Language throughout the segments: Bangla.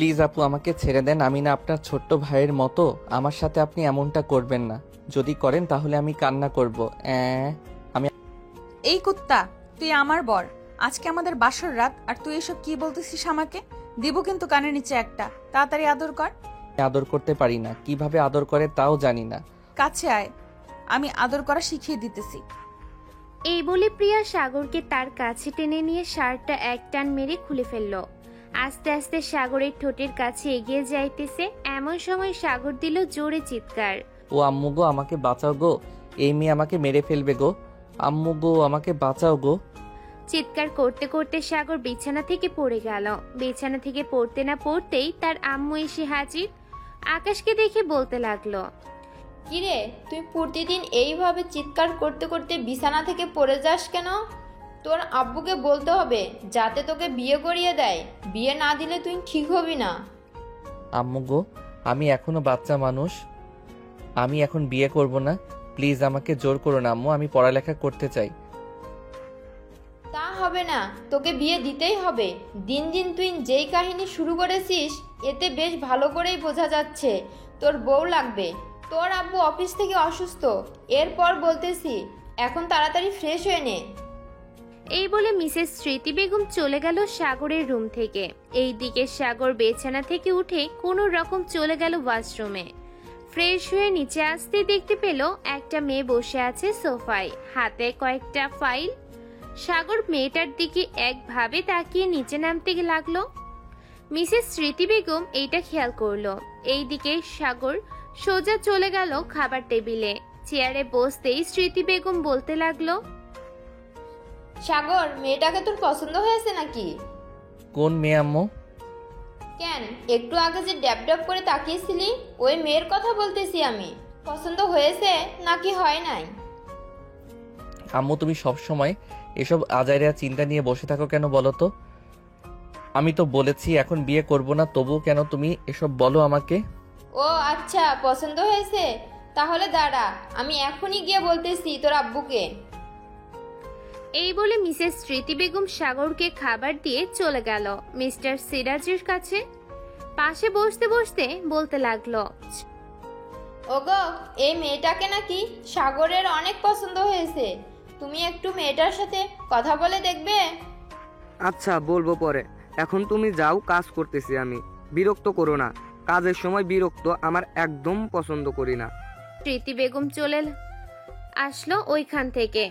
প্লিজ আপু আমাকে ছেড়ে দেন, আমি না আপনার ছোট্ট ভাইয়ের মতো, আমার সাথে আপনি এমনটা করবেন না, যদি করেন তাহলে আমি কান্না করব। আমি এই কুত্তা, তুই আমার বর, আজকে আমাদের বাসর রাত আর তুই এসব কি বলতেছিস আমাকে? দিব কিন্তু কানের নিচে একটা, তাড়াতাড়ি আদর কর। আদর করতে পারি না, কিভাবে আদর করে তাও জানি না। কাছে আয়, আমি আদর করা শিখিয়ে দিতেছি। এই বলে প্রিয়া সাগরকে তার কাছে টেনে নিয়ে শার্টটা এক টান মেরে খুলে ফেলল। আস্তে আস্তে সাগরের ঠোঁটের কাছে এগিয়ে যাইতেছে, এমন সময় সাগর দিল জোরে চিৎকার। ও আম্মু গো, আমাকে বাঁচাও গো, এই মেয়ে আমাকে মেরে ফেলবে গো, আম্মু গো আমাকে বাঁচাও গো। চিৎকার করতে করতে সাগর বিছানা থেকে পড়ে গেল। বিছানা থেকে পড়তে না পড়তেই তার আম্মু এসে হাজির। আকাশকে দেখে বলতে লাগলো, কিরে, তুই প্রতিদিন এইভাবে চিৎকার করতে করতে বিছানা থেকে পড়ে যাস কেন? তোর আব্বুকে বলতে হবে যাতে তোকে বিয়ে করিয়ে দেয়, বিয়ে না দিলে তুই ঠিক হবি না। আম্মু গো, আমি এখনো বাচ্চা মানুষ, আমি এখন বিয়ে করব না, প্লিজ আমাকে জোর করো না আম্মু, আমি পড়ালেখা করতে চাই। তা হবে না, তোকে বিয়ে দিতেই হবে। দিন দিন তুই যেই কাহিনী শুরু করেছিস এতে বেশ ভালো করেই বোঝা যাচ্ছে তোর বউ লাগবে। তোর আব্বু অফিস থেকে অসুস্থ, এরপর বলতেছি এখন তাড়াতাড়ি ফ্রেশ হয়ে নে। এই বলে মিসেস স্মৃতি বেগম চলে গেল সাগরের রুম থেকে। এইদিকে সাগর বিছানা থেকে উঠে কোনো রকম চলে গেল ওয়াশরুমে। ফ্রেশ হয়ে নিচে আসতে দেখতে পেল একটা মেয়ে বসে আছে সোফায়, হাতে কয়েকটা ফাইল। সাগর মেয়েটার দিকে একভাবে তাকিয়ে নিচে নামতে লাগলো। মিসেস স্মৃতি বেগম এইটা খেয়াল করলো। এইদিকে সাগর সোজা চলে গেল খাবার টেবিলে। চেয়ারে বসতেই স্মৃতি বেগম বলতে লাগলো, সাগর, মেয়েটাকে তোর পছন্দ হয়েছে নাকি? কোন মেয়ে আম্মু? কেন, একটু আগে যে ড্যাব ড্যাব করে তাকিয়েছিলি ওই মেয়ের কথা বলতেছি আমি। পছন্দ হয়েছে নাকি হয় নাই? আম্মু তুমি সব সময় এসব আজাইরা চিন্তা নিয়ে বসে থাকো কেন বলো তো? আমি তো বলেছি এখন বিয়ে করব না, তবুও কেন তুমি এসব বলো আমাকে? ও আচ্ছা, পছন্দ হয়েছে, তাহলে দাঁড়া, আমি এখনই গিয়ে বলতেছি তোর আব্বুকে। এই বলে মিসেস স্মৃতি বেগম সাগরকে খাবার দিয়ে চলে গেল মিস্টার সিরাজের কাছে। পাশে বসতে বসতে বলতে লাগলো, ওগো, এই মেয়েটাকে নাকি সাগরের অনেক পছন্দ হয়েছে, তুমি একটু মেয়েটার সাথে কথা বলে দেখবে? আচ্ছা, বলবো পরে, এখন তুমি যাও, কাজ করতেছি আমি, বিরক্ত করো না, কাজের সময় বিরক্ত আমার একদম পছন্দ করি না। স্মৃতি বেগম চলে আসলো ওইখান থেকে।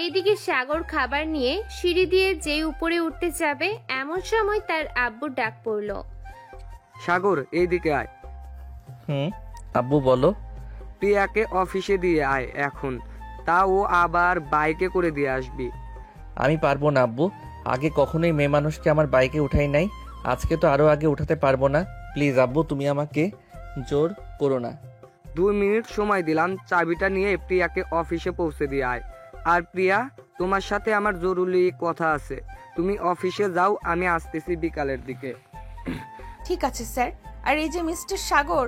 এইদিকে সাগর খাবার নিয়ে সিঁড়ি দিয়ে যেই উপরে উঠতে যাবে এমন সময় তার আব্বুর ডাক পড়লো, সাগর, এইদিকে আয়। আব্বু বলো। প্রিয়াকে অফিসে দিয়ে আয় এখন, তা ও আবার বাইকে করে দিয়ে আসবি। আমি পারবো না আব্বু, আগে কখনোই মেয়ে মানুষকে আমার বাইকে উঠাই নাই, আজকে তো আরো আগে উঠাতে পারবো না, প্লিজ আব্বু তুমি আমাকে জোর করো না। 2 মিনিট সময় দিলাম, চাবিটা নিয়ে প্রিয়াকে অফিসে পৌঁছে দিয়ে আয়। আর প্রিয়া, তোমার সাথে আমার জরুরি কথা আছে, তুমি অফিসে যাও, আমি আসতেছি বিকালের দিকে। ঠিক আছে স্যার। আর এই যে মিস্টার সাগর,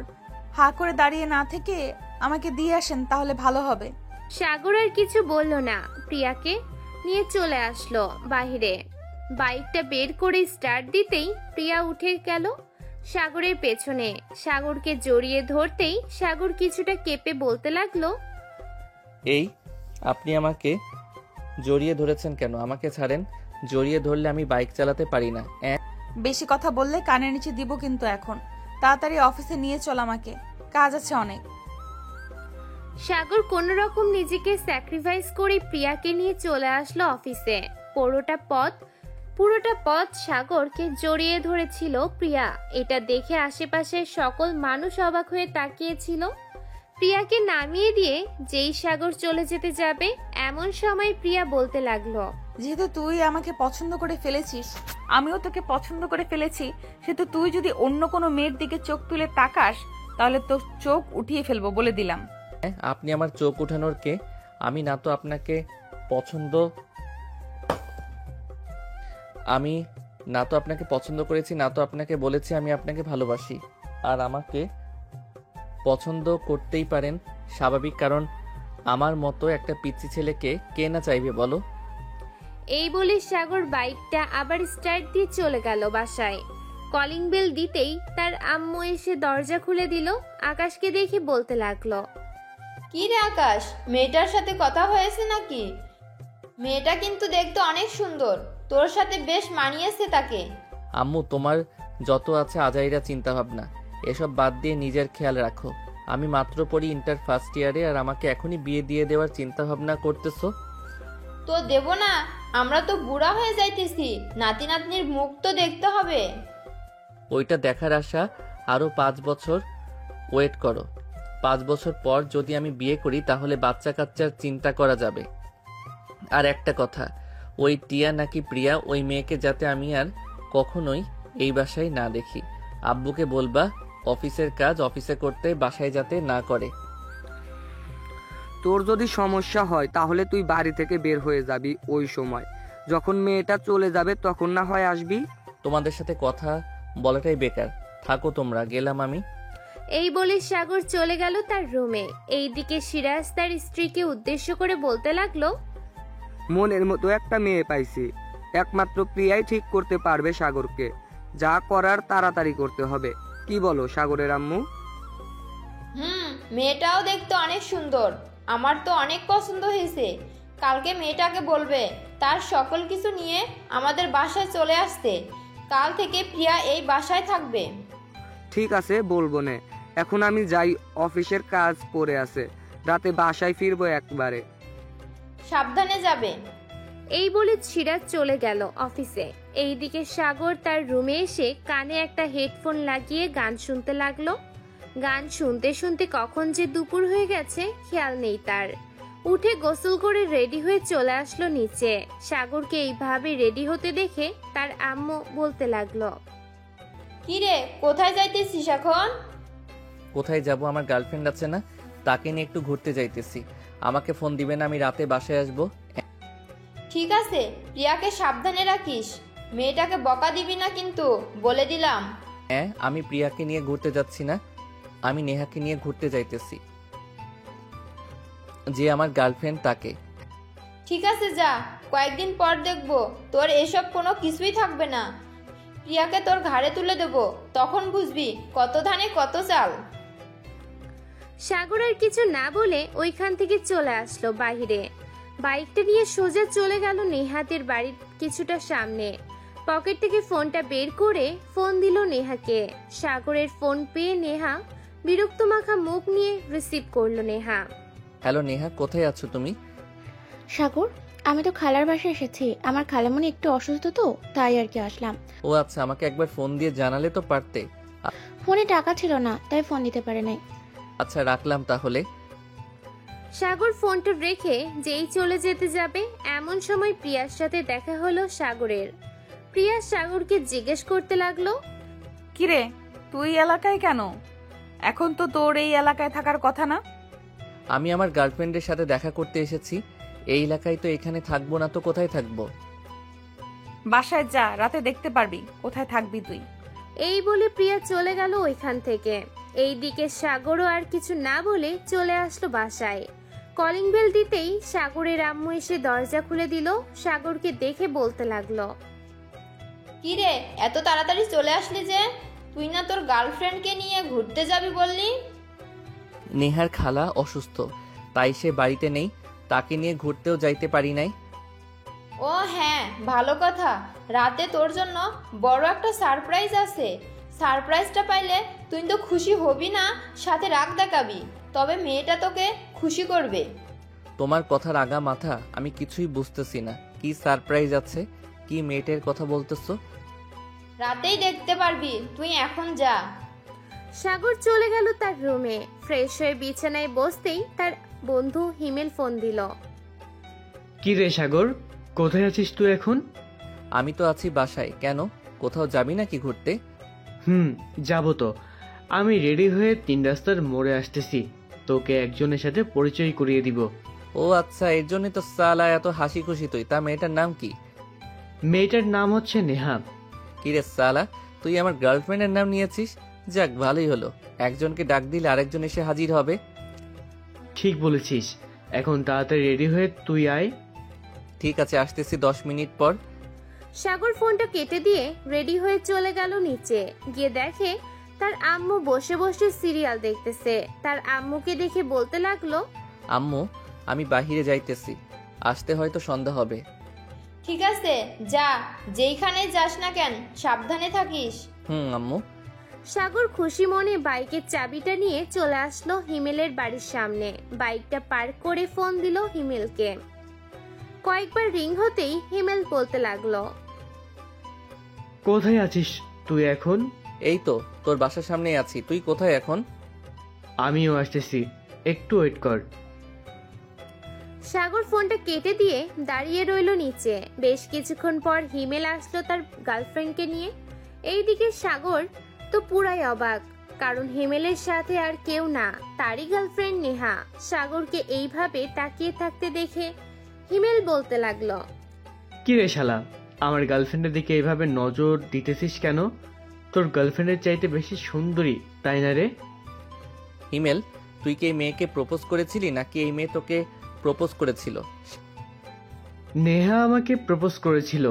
হা করে দাঁড়িয়ে না থেকে আমাকে দিয়ে আসেন তাহলে ভালো হবে। সাগর আর কিছু বলল না, প্রিয়াকে নিয়ে চলে আসলো বাহিরে। বাইকটা বের করে স্টার্ট দিতেই প্রিয়া উঠে গেল সাগরের পেছনে। সাগরকে জড়িয়ে ধরতেই সাগর কিছুটা কেঁপে বলতে লাগলো, এই আপনি আমাকে জড়িয়ে ধরেছেন কেন? আমাকে ছাড়েন, জড়িয়ে ধরলে আমি বাইক চালাতে পারি না। বেশি কথা বললে কানের নিচে দিব কিন্তু এখন। তাড়াতাড়ি অফিসে নিয়ে চল আমাকে, কাজ আছে অনেক। সাগর কোনো রকম নিজেকে স্যাক্রিফাইস করে প্রিয়াকে নিয়ে চলে আসলো অফিসে। পুরোটা পথ সাগরকে জড়িয়ে ধরেছিল প্রিয়া। এটা দেখে আশেপাশের সকল মানুষ অবাক হয়ে তাকিয়েছিল। প্রিয়াকে নামিয়ে দিয়ে যেই সাগর চলে যেতে যাবে এমন সময় প্রিয়া বলতে লাগলো, যেহেতু তুই আমাকে পছন্দ করে ফেলেছিস, আমিও তোকে পছন্দ করে ফেলেছি, সেহেতু তুই যদি অন্য কোনো মেয়ের দিকে চোখ তুলে তাকাস তাহলে তোর চোখ উঠিয়ে ফেলবো বলে দিলাম। আপনি আমার চোখ উঠানোর কে? আমি না তো আপনাকে পছন্দ করেছি, না তো আপনাকে বলেছি আমি আপনাকে ভালোবাসি। আর আমাকে পছন্দ করতেই পারেন, স্বাভাবিক, কারণ আমার মতো একটা পিচ্চি ছেলেকে কে না চাইবে বলো? এই বলে সাগর বাইকটা আবার স্টার্ট দিয়ে চলে গেল বাসায়। কলিং বেল দিতেই তার আম্মু এসে দরজা খুলে দিল। আকাশকে দেখে বলতে লাগলো, কি রে আকাশ, মেয়েটার সাথে কথা হয়েছে নাকি? মেয়েটা কিন্তু দেখতে অনেক সুন্দর, তোর সাথে বেশ মানিয়েছে তাকে। আম্মু, তোমার যত আছে আজাইরা চিন্তা ভাবনা এসব বাদ দিয়ে নিজের খেয়াল রাখো। আমি মাত্র পড়ি ইন্টার ফার্স্ট ইয়ারে, আর আমাকে এখনই বিয়ে দিয়ে দেওয়ার চিন্তা ভাবনা করতেছো? তো দেব না? আমরা তো বুড়া হয়ে যাইতেছি, নাতি নাতনির মুখ তো দেখতে হবে। ওইটা দেখার আশা আরো 5 বছর ওয়েট করো। 5 বছর পর যদি আমি বিয়ে করি তাহলে বাচ্চা কাচ্চার চিন্তা করা যাবে। আর একটা কথা, ওই টিয়া নাকি প্রিয়া, ওই মেয়েকে যাতে আমি আর কখনোই এই বাসায় না দেখি। আব্বুকে বলবা অফিসের কাজ অফিসে করতে, বাসায় যাতে না করে। তোর যদি সমস্যা হয় তাহলে তুই বাড়ি থেকে বের হয়ে যাবি ওই সময়, যখন মেয়েটা চলে যাবে তখন না হয় আসবি। তোমাদের সাথে কথা বলাটাই বেকার, থাকো তোমরা, গেলাম আমি। এই বলে সাগর চলে গেল তার রুমে। এইদিকে সিরাজ তার স্ত্রীকে উদ্দেশ্য করে বলতে লাগলো, মনের মতো একটা মেয়ে পাইছি, একমাত্র প্রিয়াই ঠিক করতে পারবে সাগরকে। যা করার তাড়াতাড়ি করতে হবে। কি বলো সাগরের আম্মু? মেয়েটাও দেখতে অনেক সুন্দর, আমার তো অনেক পছন্দ হয়েছে। কালকে মেয়েটাকে বলবে তার সকল কিছু নিয়ে আমাদের বাসায় চলে আসতে। কাল থেকে প্রিয়া এই বাসায় থাকবে। ঠিক আছে, বলবো নে। এখন আমি যাই, অফিসের কাজ পড়ে আছে, রাতে বাসায় ফিরবো একবারে। সাবধানে যাবে। এই বলে সিরাজ চলে গেল অফিসে। এইদিকে সাগর তার রুমে এসে কানে একটা হেডফোন লাগিয়ে গান শুনতে লাগলো। গান শুনতে শুনতে কখন যে দুপুর হয়ে গেছে খেয়াল নেই তার। উঠে গোসল করে রেডি হয়ে চলে আসলো নিচে। সাগরকে এইভাবে রেডি হতে দেখে তার আম্মু বলতে লাগলো, কি রে, কোথায় যাইতেছিস এখন? কোথায় যাব, আমার গার্লফ্রেন্ড আছে না, তাকে নিয়ে একটু ঘুরতে যাইতেছি। আমাকে ফোন দিবেন, আমি রাতে বাসায় আসবো। ঠিক আছে, প্রিয়াকে সাবধানে রাখিস। মেয়েটাকে বকা দিবি না কিন্তু, বলে দিলাম। হ্যাঁ, আমি প্রিয়াকে নিয়ে ঘুরতে যাচ্ছি না, আমি নেহাকে নিয়ে ঘুরতে যাইতেছি, যে আমার গার্লফ্রেন্ড তাকে। ঠিক আছে যা, কয়েকদিন পর দেখবো তোর এসব কোনো কিছুই থাকবে না। প্রিয়াকে তোর ঘাড়ে তুলে দেবো, তখন বুঝবি কত ধানে কত চাল। সাগর আর কিছু না বলে ওইখান থেকে চলে আসলো বাহিরে। বাইকটা নিয়ে সোজা চলে গেল নেহাদের বাড়ির কিছুটা সামনে। পকেট থেকে ফোনটা বের করে ফোন দিল নেহাকে। সাগরের ফোন পেয়ে নেহা বিরক্ত মাখা মুখ নিয়ে রিসিভ করলো নেহা। হ্যালো নেহা, কোথায় আছো তুমি? সাগর, আমি তো খালার বাসায় এসেছি। আমার খালামণি একটু অসুস্থ তো, তাই আর কি আসলাম। ও আচ্ছা, আমাকে একবার ফোন দিয়ে জানালে তো পারতে। ফোনে টাকা ছিল না, তাই ফোন দিতে পারে নাই। আচ্ছা, রাখলাম তাহলে। সাগর ফোনটা রেখে যেই চলে যেতে যাবে এমন সময় প্রিয়ার সাথে দেখা হলো সাগরের। প্রিয়া সাগরকে জিজ্ঞেস করতে লাগলো, কিরে, তুই এলাকায় কেন? এখন তো তোর এই এলাকায় থাকার কথা না। আমি আমার গার্লফ্রেন্ডের সাথে দেখা করতে এসেছি। এই এলাকায় তো, এখানে থাকবো না তো কোথায় থাকবো? বাসায় যা, রাতে দেখতে পারবি কোথায় থাকবি তুই। এই বলে প্রিয়া চলে গেল ওইখান থেকে। এইদিকে সাগরও আর কিছু না বলে চলে আসলো বাসায়। কলিং বেল দিতেই সাগরের আম্মু এসে দরজা খুলে দিল। সাগরকে দেখে বলতে লাগলো, কি রে, এত তাড়াতাড়ি চলে আসলি যে? তুই না তোর গার্লফ্রেন্ডকে নিয়ে ঘুরতে যাবি বললি? নেহার খালা অসুস্থ, তাই সে বাড়িতে নেই, তাকে নিয়ে ঘুরতেও যাইতে পারি নাই। ও হ্যাঁ, ভালো কথা। রাতে তোর জন্য বড় একটা সারপ্রাইজ আছে। সারপ্রাইজটা পাইলে তুই তো খুশি হবি না, সাথে রাগ দেখাবি, তবে মেয়েটা তোকে খুশি করবে। তোমার কথার আগা মাথা আমি কিছুই বুঝতেছি না। কি সারপ্রাইজ আছে? কি মেয়েটের কথা বলতেছো? রাতেই দেখতে পারবি, তুই এখন যা। সাগর চলে গেল তার রুমে। ফ্রেশ হয়ে বিছানায় বসতেই তার বন্ধু হিমেল ফোন দিল। কি রে সাগর, কোথায় আছিস তুই এখন? আমি তো আছি বাসায়। কেন, কোথাও যাবি নাকি ঘুরতে? যাবো তো। আমি রেডি হয়ে 3 রাস্তার মোড়ে আসতেছি, তোকে একজনের সাথে পরিচয় করিয়ে দিব। ও আচ্ছা, এর জন্যই তো সালা এত হাসি খুশি তুই। তা মেয়েটার নাম কি? মেয়েটার নাম হচ্ছে নেহা। কিরে সালা, তুই আমার গার্লফ্রেন্ডের নাম নিয়েছিস? যাক, ভালোই হলো, একজনকে ডাক দিলে আরেকজন এসে হাজির হবে। ঠিক বলেছিস, এখন তাড়াতাড়ি রেডি হয়ে তুই আয়। ঠিক আছে, আসতেছি 10 মিনিট পর। সাগর ফোনটা কেটে দিয়ে রেডি হয়ে চলে গেল নিচে। গিয়ে দেখে তার আম্মু বসে বসে সিরিয়াল দেখতেছে। তার আম্মুকে দেখে বলতে লাগলো, আম্মু, আমি বাহিরে যাইতেছি, আসতে হয়তো সন্ধ্যা হবে। ঠিক আছে, যা, যেইখানে যাস না কেন সাবধানে থাকিস। আম্মু। সাগর খুশি মনে বাইকের চাবিটা নিয়ে চলে আসলো হিমেলের বাড়ির সামনে। বাইকটা পার্ক করে ফোন দিল হিমেলকে। কয়েকবার রিং হতেই হিমেল বলতে লাগলো, কোথায় আছিস তুই এখন? এই তো তোর বাসার সামনেই আছি, তুই কোথায় এখন? আমিও আসতেছি, একটু ওয়েট কর। সাগর ফোনটা কেটে দিয়ে দাঁড়িয়ে রইল নিচে। বেশ কিছুক্ষণ পর হিমেল আসলো তার গার্লফ্রেন্ডকে নিয়ে। এইদিকে সাগর তো পুরাই অবাক, কারণ হিমেলের সাথে আর কেউ না, তারই গার্লফ্রেন্ড নেহা। সাগরকে এইভাবে তাকিয়ে থাকতে দেখে হিমেল বলতে লাগলো, কি রে শালা, আমার গার্লফ্রেন্ডের দিকে এইভাবে নজর দিতেছিস কেন? তোর গার্লফ্রেন্ডের চাইতে বেশি সুন্দরী, তাই না রে? হিমেল, তুই কি এই মেয়েকে প্রপোজ করেছিলি নাকি এই মেয়ে তোকে প্রপোজ করেছিল? নেহা আমাকে প্রপোজ করেছিল।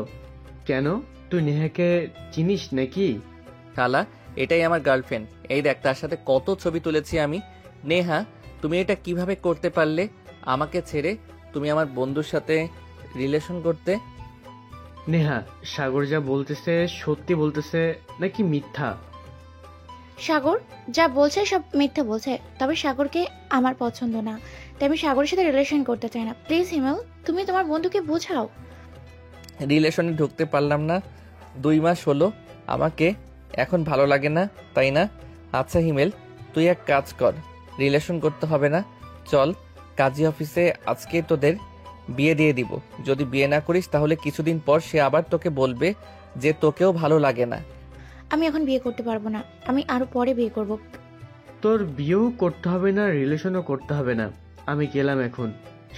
কেন, তুই নেহাকে চিনিস নাকি? শালা, এটাই আমার গার্লফ্রেন্ড। এই দেখ, তার সাথে কত ছবি তুলেছি আমি। নেহা, তুমি এটা কিভাবে করতে পারলে? আমাকে ছেড়ে তুমি আমার বন্ধুর সাথে রিলেশন করতে? নেহা, সাগর যা বলতেছে সত্যি বলতেছে নাকি মিথ্যা? সাগর যা বলছে সব মিথ্যা বলছে, তবে সাগরকে আমার পছন্দ না, তাই আমি সাগরের সাথে রিলেশন করতে চাই না। প্লিজ হিমেল, তুমি তোমার বন্ধুকে বোঝাও। রিলেশনে ঢুকতে পারলাম না, 2 মাস হলো। আমাকে এখন ভালো লাগে না, তাই না? আচ্ছা হিমেল, তুই এক কাজ কর, রিলেশন করতে হবে না, চল কাজী অফিসে আজকে তোদের বিয়ে দিয়ে দিব। যদি বিয়ে না করিস তাহলে কিছুদিন পর সে আবার তোকে বলবে যে তোকেও ভালো লাগে না। আমি এখন বিয়ে করতে পারবো না, আমি আরো পরে বিয়ে করব। তোর বিয়েও করতে হবে না, রিলেশনও করতে হবে না, আমি গেলাম এখন।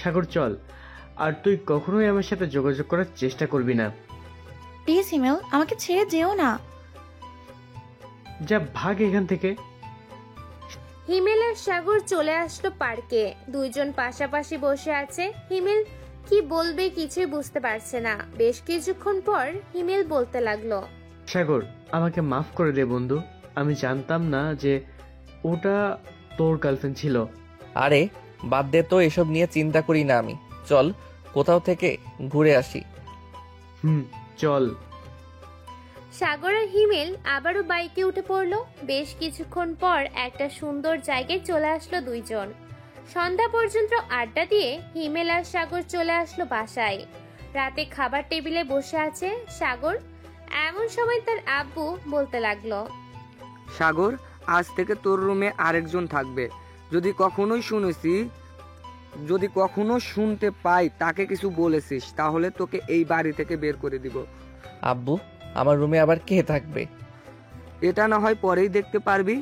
সাগর চল, আর তুই কখনোই আমার সাথে যোগাযোগ করার চেষ্টা করবি না। প্লিজ হিমেল, আমাকে ছেড়ে যেও না। যা, ভাগ এখান থেকে। হিমেল আর সাগর চলে আসলো পার্কে। দুইজন পাশাপাশি বসে আছে। হিমেল কি বলবে কিছুই বুঝতে পারছে না। বেশ কিছুক্ষণ পর হিমেল বলতে লাগলো, সাগর, আমাকে মাফ করে দে বন্ধু, আমি জানতাম না যে ওটা তোর গার্লফ্রেন্ড ছিল। আরে বাদ দে তো, এসব নিয়ে চিন্তা করি না আমি। চল কোথাও থেকে ঘুরে আসি। চল। সাগর আর হিমেল আবারও বাইকে উঠে পড়লো। বেশ কিছুক্ষণ পর একটা সুন্দর জায়গায় চলে আসলো দুইজন। সন্ধ্যা পর্যন্ত আড্ডা দিয়ে হিমেল আর সাগর চলে আসলো বাসায়। রাতে খাবার টেবিলে বসে আছে সাগর। এমন সময় তার আব্বু বলতে লাগলো, সাগর, আজ থেকে তোর রুমে আরেকজন থাকবে। যদি কখনো শুনতে পাই তাকে কিছু বলেছিস তাহলে তোকে এই বাড়ি থেকে বের করে দিব। আব্বু, আমার রুমে আবার কে থাকবে? এটা না হয় পরেই দেখতে পারবি,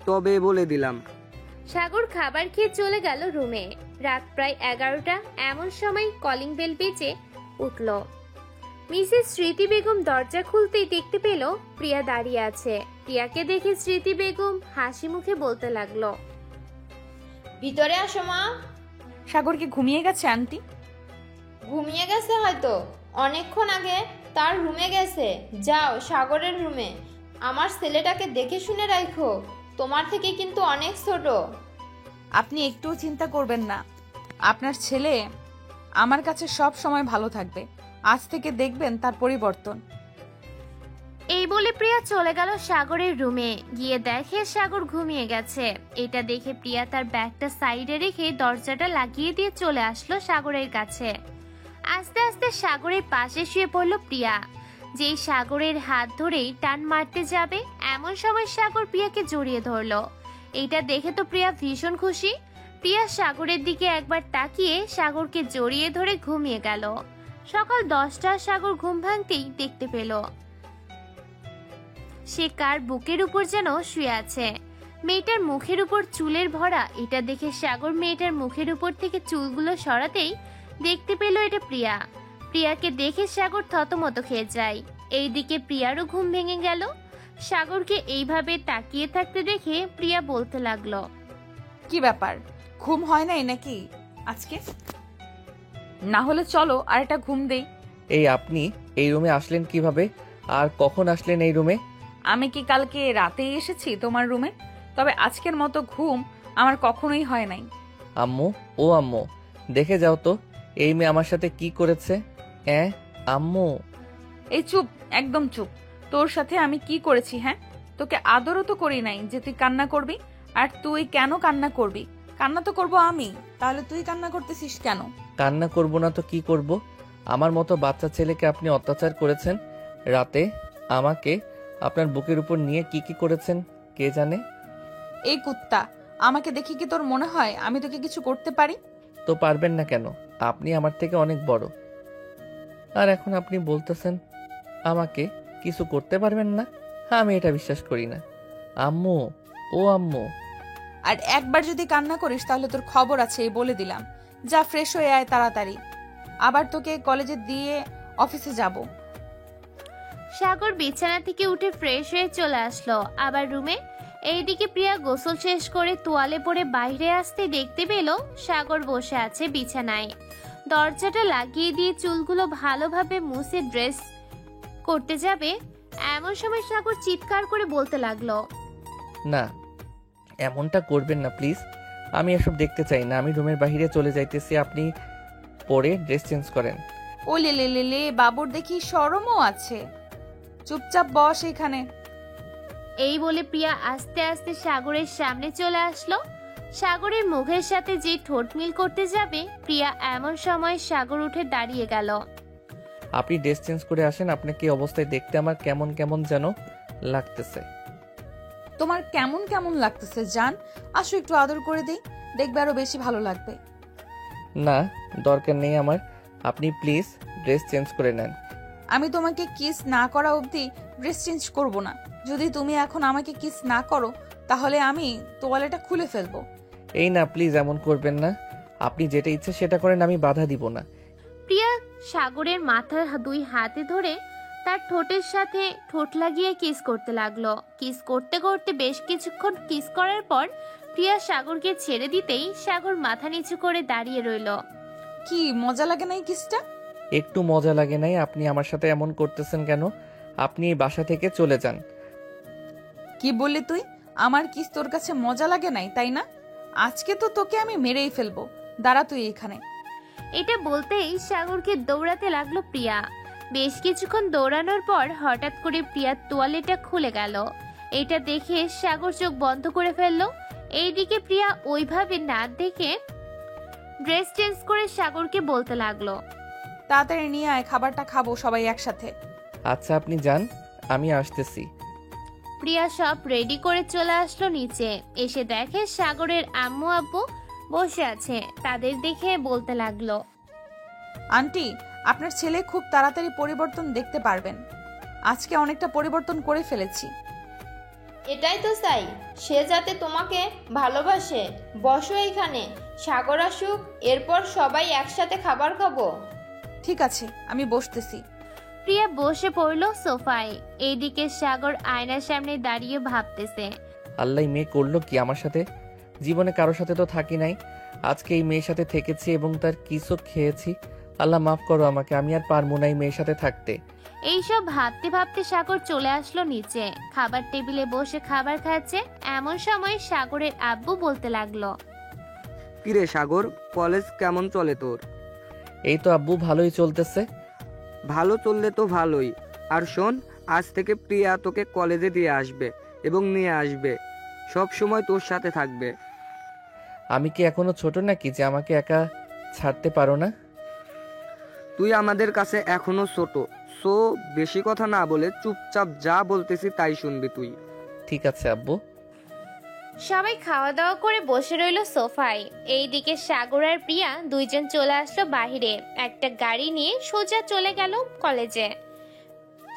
তবে বলে দিলাম। সাগর খাবার খেয়ে চলে গেল রুমে। রাত প্রায় 11টা। এমন সময় কলিং বেল বেজে উঠল। মিসেস স্মৃতি বেগম দরজা খুলতেই দেখতে পেল প্রিয়া দাঁড়িয়ে আছে। প্রিয়াকে দেখে স্মৃতি বেগম হাসি মুখে বলতে লাগলো, ভিতরে আসো মা। সাগর কি ঘুমিয়ে গেছে আন্টি? ঘুমিয়ে গেছে হয়তো, অনেকক্ষণ আগে তার রুমে গেছে। যাও সাগরের রুমে। আমার ছেলেটাকে দেখে শুনে রাখো, তোমার থেকে কিন্তু অনেক ছোট। আপনি একটুও চিন্তা করবেন না, আপনার ছেলে আমার কাছে সব সময় ভালো থাকবে। আজ থেকে দেখবেন তার পরিবর্তন। এই বলে প্রিয়া চলে গেল সাগরের রুমে। গিয়ে দেখে সাগর ঘুমিয়ে গেছে। এটা দেখে প্রিয়া তার ব্যাগটা সাইডে রেখে দরজাটা লাগিয়ে দিয়ে চলে আসলো সাগরের কাছে। আস্তে আস্তে সাগরের পাশে শুয়ে পড়ল প্রিয়া। যেই সাগরের হাত ধরেই টান মারতে যাবে, এমন সময় সাগর প্রিয়াকে জড়িয়ে ধরলো। এইটা দেখে তো প্রিয়া ভীষণ খুশি। প্রিয়া সাগরের দিকে একবার তাকিয়ে সাগরকে জড়িয়ে ধরে ঘুমিয়ে গেল। সকাল 10টা সাগর ঘুম ভাঙতেই দেখতে পেল সে কার বুকের উপর যেন শুয়ে আছে। মেয়েটার মুখের উপর চুলের ভরা। এটা দেখে সাগর মেয়েটার মুখের উপর থেকে চুলগুলো সরাতেই দেখতে পেল এটা প্রিয়া। প্রিয়াকে দেখে সাগর থতমত খেয়ে যায়। এইদিকে প্রিয়ারও ঘুম ভেঙে গেল। সাগরকে এইভাবে তাকিয়ে থাকতে দেখে প্রিয়া বলতে লাগলো, কি ব্যাপার, ঘুম হয় নাই নাকি আজকে? না হলে চলো আর একটা ঘুম দেই, এই আপনি এই রুমে আসলেন কিভাবে আর কখন আসলেন এই রুমে? আমি কি কালকে রাতেই এসেছি তোমার রুমে? তবে আজকের মতো ঘুম আমার কখনোই হয় নাই। আম্মু, ও আম্মু, দেখে যাও তো এই মেয়ে আমার সাথে কি করেছে। আম্মু। এই চুপ, একদম চুপ। তোর সাথে আমি কি করেছি? হ্যাঁ, তোকে আদরও তো করি নাই যে তুই কান্না করবি। আর তুই কেন কান্না করবি? কান্না তো করব আমি, তাহলে তুই কান্না করতেছিস কেন? কান্না করব না তো কি করব? আমার মতো বাচ্চা ছেলেকে আপনি অত্যাচার করেছেন। রাতে আমাকে আপনার বুকের উপর নিয়ে কি কি করেছেন কে জানে। এই কুত্তা, আমাকে দেখি কি তোর মনে হয় আমি তোকে কিছু করতে পারি? তো পারবেন না কেন? আপনি আমার থেকে অনেক বড়। আর এখন আপনি বলতেছেন আমাকে কিছু করতে পারবেন না? আমি এটা বিশ্বাস করি না। আম্মু, ও আম্মু। আর একবার যদি কান্না করিস তাহলে তোর খবর আছে, এই বলে দিলাম। যা, ফ্রেশ হয়ে আয় তাড়াতাড়ি, আবার তোকে কলেজে দিয়ে অফিসে যাব। সাগর বিছানা থেকে উঠে ফ্রেশ হয়ে চলে আসলো আবার রুমে। এইদিকে প্রিয়া গোসল শেষ করে তোয়ালে পরে বাইরে আসতে দেখতে পেল সাগর বসে আছে বিছানায়। দরজাটা লাগিয়ে দিয়ে চুলগুলো ভালোভাবে মুছে ড্রেস করতে যাবে এমন সময় সাগর চিৎকার করে বলতে লাগলো, না, এমনটা করবেন না প্লিজ। আমি এসব দেখতে চাই না। আমি রুমের বাইরে চলে যাইতেছি, আপনি পরে ড্রেস চেঞ্জ করেন। ও লে লে লে লে, বাবুর দেখি শরমও আছে। চুপচাপ বস এখানে। এই বলে প্রিয়া আস্তে আস্তে সাগরের সামনে চলে আসলো। সাগরের মুখের সাথে যে ঠোঁট মিল করতে যাবে প্রিয়া এমন সময় সাগর উঠে দাঁড়িয়ে গেল। আপনি ড্রেস চেঞ্জ করে আসেন, আপনাকে এই অবস্থায় দেখতে আমার কেমন কেমন যেন লাগতেছে। তোমার কেমন কেমন লাগতেছে জান? আসো একটু আদর করে দেই, দেখবে আরো বেশি ভালো লাগবে। না, দরকার নেই আমার। আপনি প্লিজ ড্রেস চেঞ্জ করে নেন। আমি তোমাকে কিস না করা অবধি ড্রেস চেঞ্জ করব না। যদি তুমি এখন আমাকে কিস না করো তাহলে আমি তোয়ালেটা খুলে ফেলবো। এই না, প্লিজ এমন করবেন না। আপনি যেটা ইচ্ছে সেটা করেন, আমি বাধা দিব না। প্রিয়া সাগরের মাথার দুই হাতে ধরে তার ঠোঁটের সাথে ঠোঁট লাগিয়ে কিস করতে লাগলো। কিস করতে করতে বেশ কিছুক্ষণ কিস করার পর প্রিয়া সাগরকে ছেড়ে দিতেই সাগর মাথা নিচু করে দাঁড়িয়ে রইল। কি মজা লাগে না এই কিসটা? একটু মজা লাগে নাই। আপনি আমার সাথে এমন করতেছেন কেন? আপনি এই বাসা থেকে চলে যান। কি বললি তুই? আমার কিস তোর কাছে মজা লাগে নাই, তাই না? আজকে তো তোকে আমি মেরেই ফেলবো। দাঁড়া তুই এখানে। এটা বলতেই সাগরকে দৌড়াতে লাগলো প্রিয়া। বেশ কিছুক্ষণ দৌড়ানোর পর হঠাৎ করে প্রিয়ার তোয়ালেটা খুলে গেল। এটা দেখে সাগর চোখ বন্ধ করে ফেললো। এইদিকে প্রিয়া ওইভাবে না দেখে ড্রেস চেঞ্জ করে সাগরকে বলতে লাগলো, তাড়াতাড়ি নিয়ে আয়, খাবারটা খাবো সবাই একসাথে। আচ্ছা, আপনি যান, আমি আসতেছি। প্রিয়া সব রেডি করে চলে আসলো নিচে। এসে দেখে সাগরের আম্মু আব্বু বসে আছে। তাদের দেখে বলতে লাগলো, আন্টি, আপনার ছেলে খুব তাড়াতাড়ি পরিবর্তন দেখতে পারবেন। আজকে অনেকটা পরিবর্তন করে ফেলেছি। এটাই তো চাই, সে যাতে তোমাকে ভালোবাসে। বসো এখানে, সাগর আসুক, এরপর সবাই একসাথে খাবার খাবো। ঠিক আছে, আমি বসতেছি। প্রিয়া বসে পড়লো সোফায়। এইদিকে সাগর আয়নার সামনে দাঁড়িয়ে ভাবতেছে, আল্লাহ, মেয়ে করলো কি আমার সাথে? জীবনে কারোর সাথে তো থাকি নাই, আজকে এই মেয়ের সাথে থেকেছি এবং তার কিসও খেয়েছি। আল্লাহ মাফ করো আমাকে, আমি আর পারবো না এই মেয়ের সাথে থাকতে। এইসব ভাবতে ভাবতে সাগর চলে আসলো নিচে। খাবার টেবিলে বসে খাবার খাচ্ছে এমন সময় সাগরের আব্বু বলতে লাগলো, কিরে সাগর, কলেজ কেমন চলে তোর? এই তো আব্বু, ভালোই চলতেছে। ভালো চললে তো ভালোই। আর শোন, আজ থেকে প্রিয়া তোকে কলেজে দিয়ে আসবে এবং নিয়ে আসবে, সব সময় তোর সাথে থাকবে। আমি কি এখনো ছোট নাকি যে আমাকে একা ছাড়তে পারো না? তুই আমাদের কাছে এখনো ছোট, সো বেশি কথা না বলে চুপচাপ যা বলতেছি তাই শুনবি তুই। ঠিক আছে আব্বু। সবাই খাওয়া দাওয়া করে বসে রইল সোফায়। এইদিকে সাগর আর প্রিয়া দুইজন চলে আসলো বাহিরে। একটা গাড়ি নিয়ে সোজা চলে গেল কলেজে।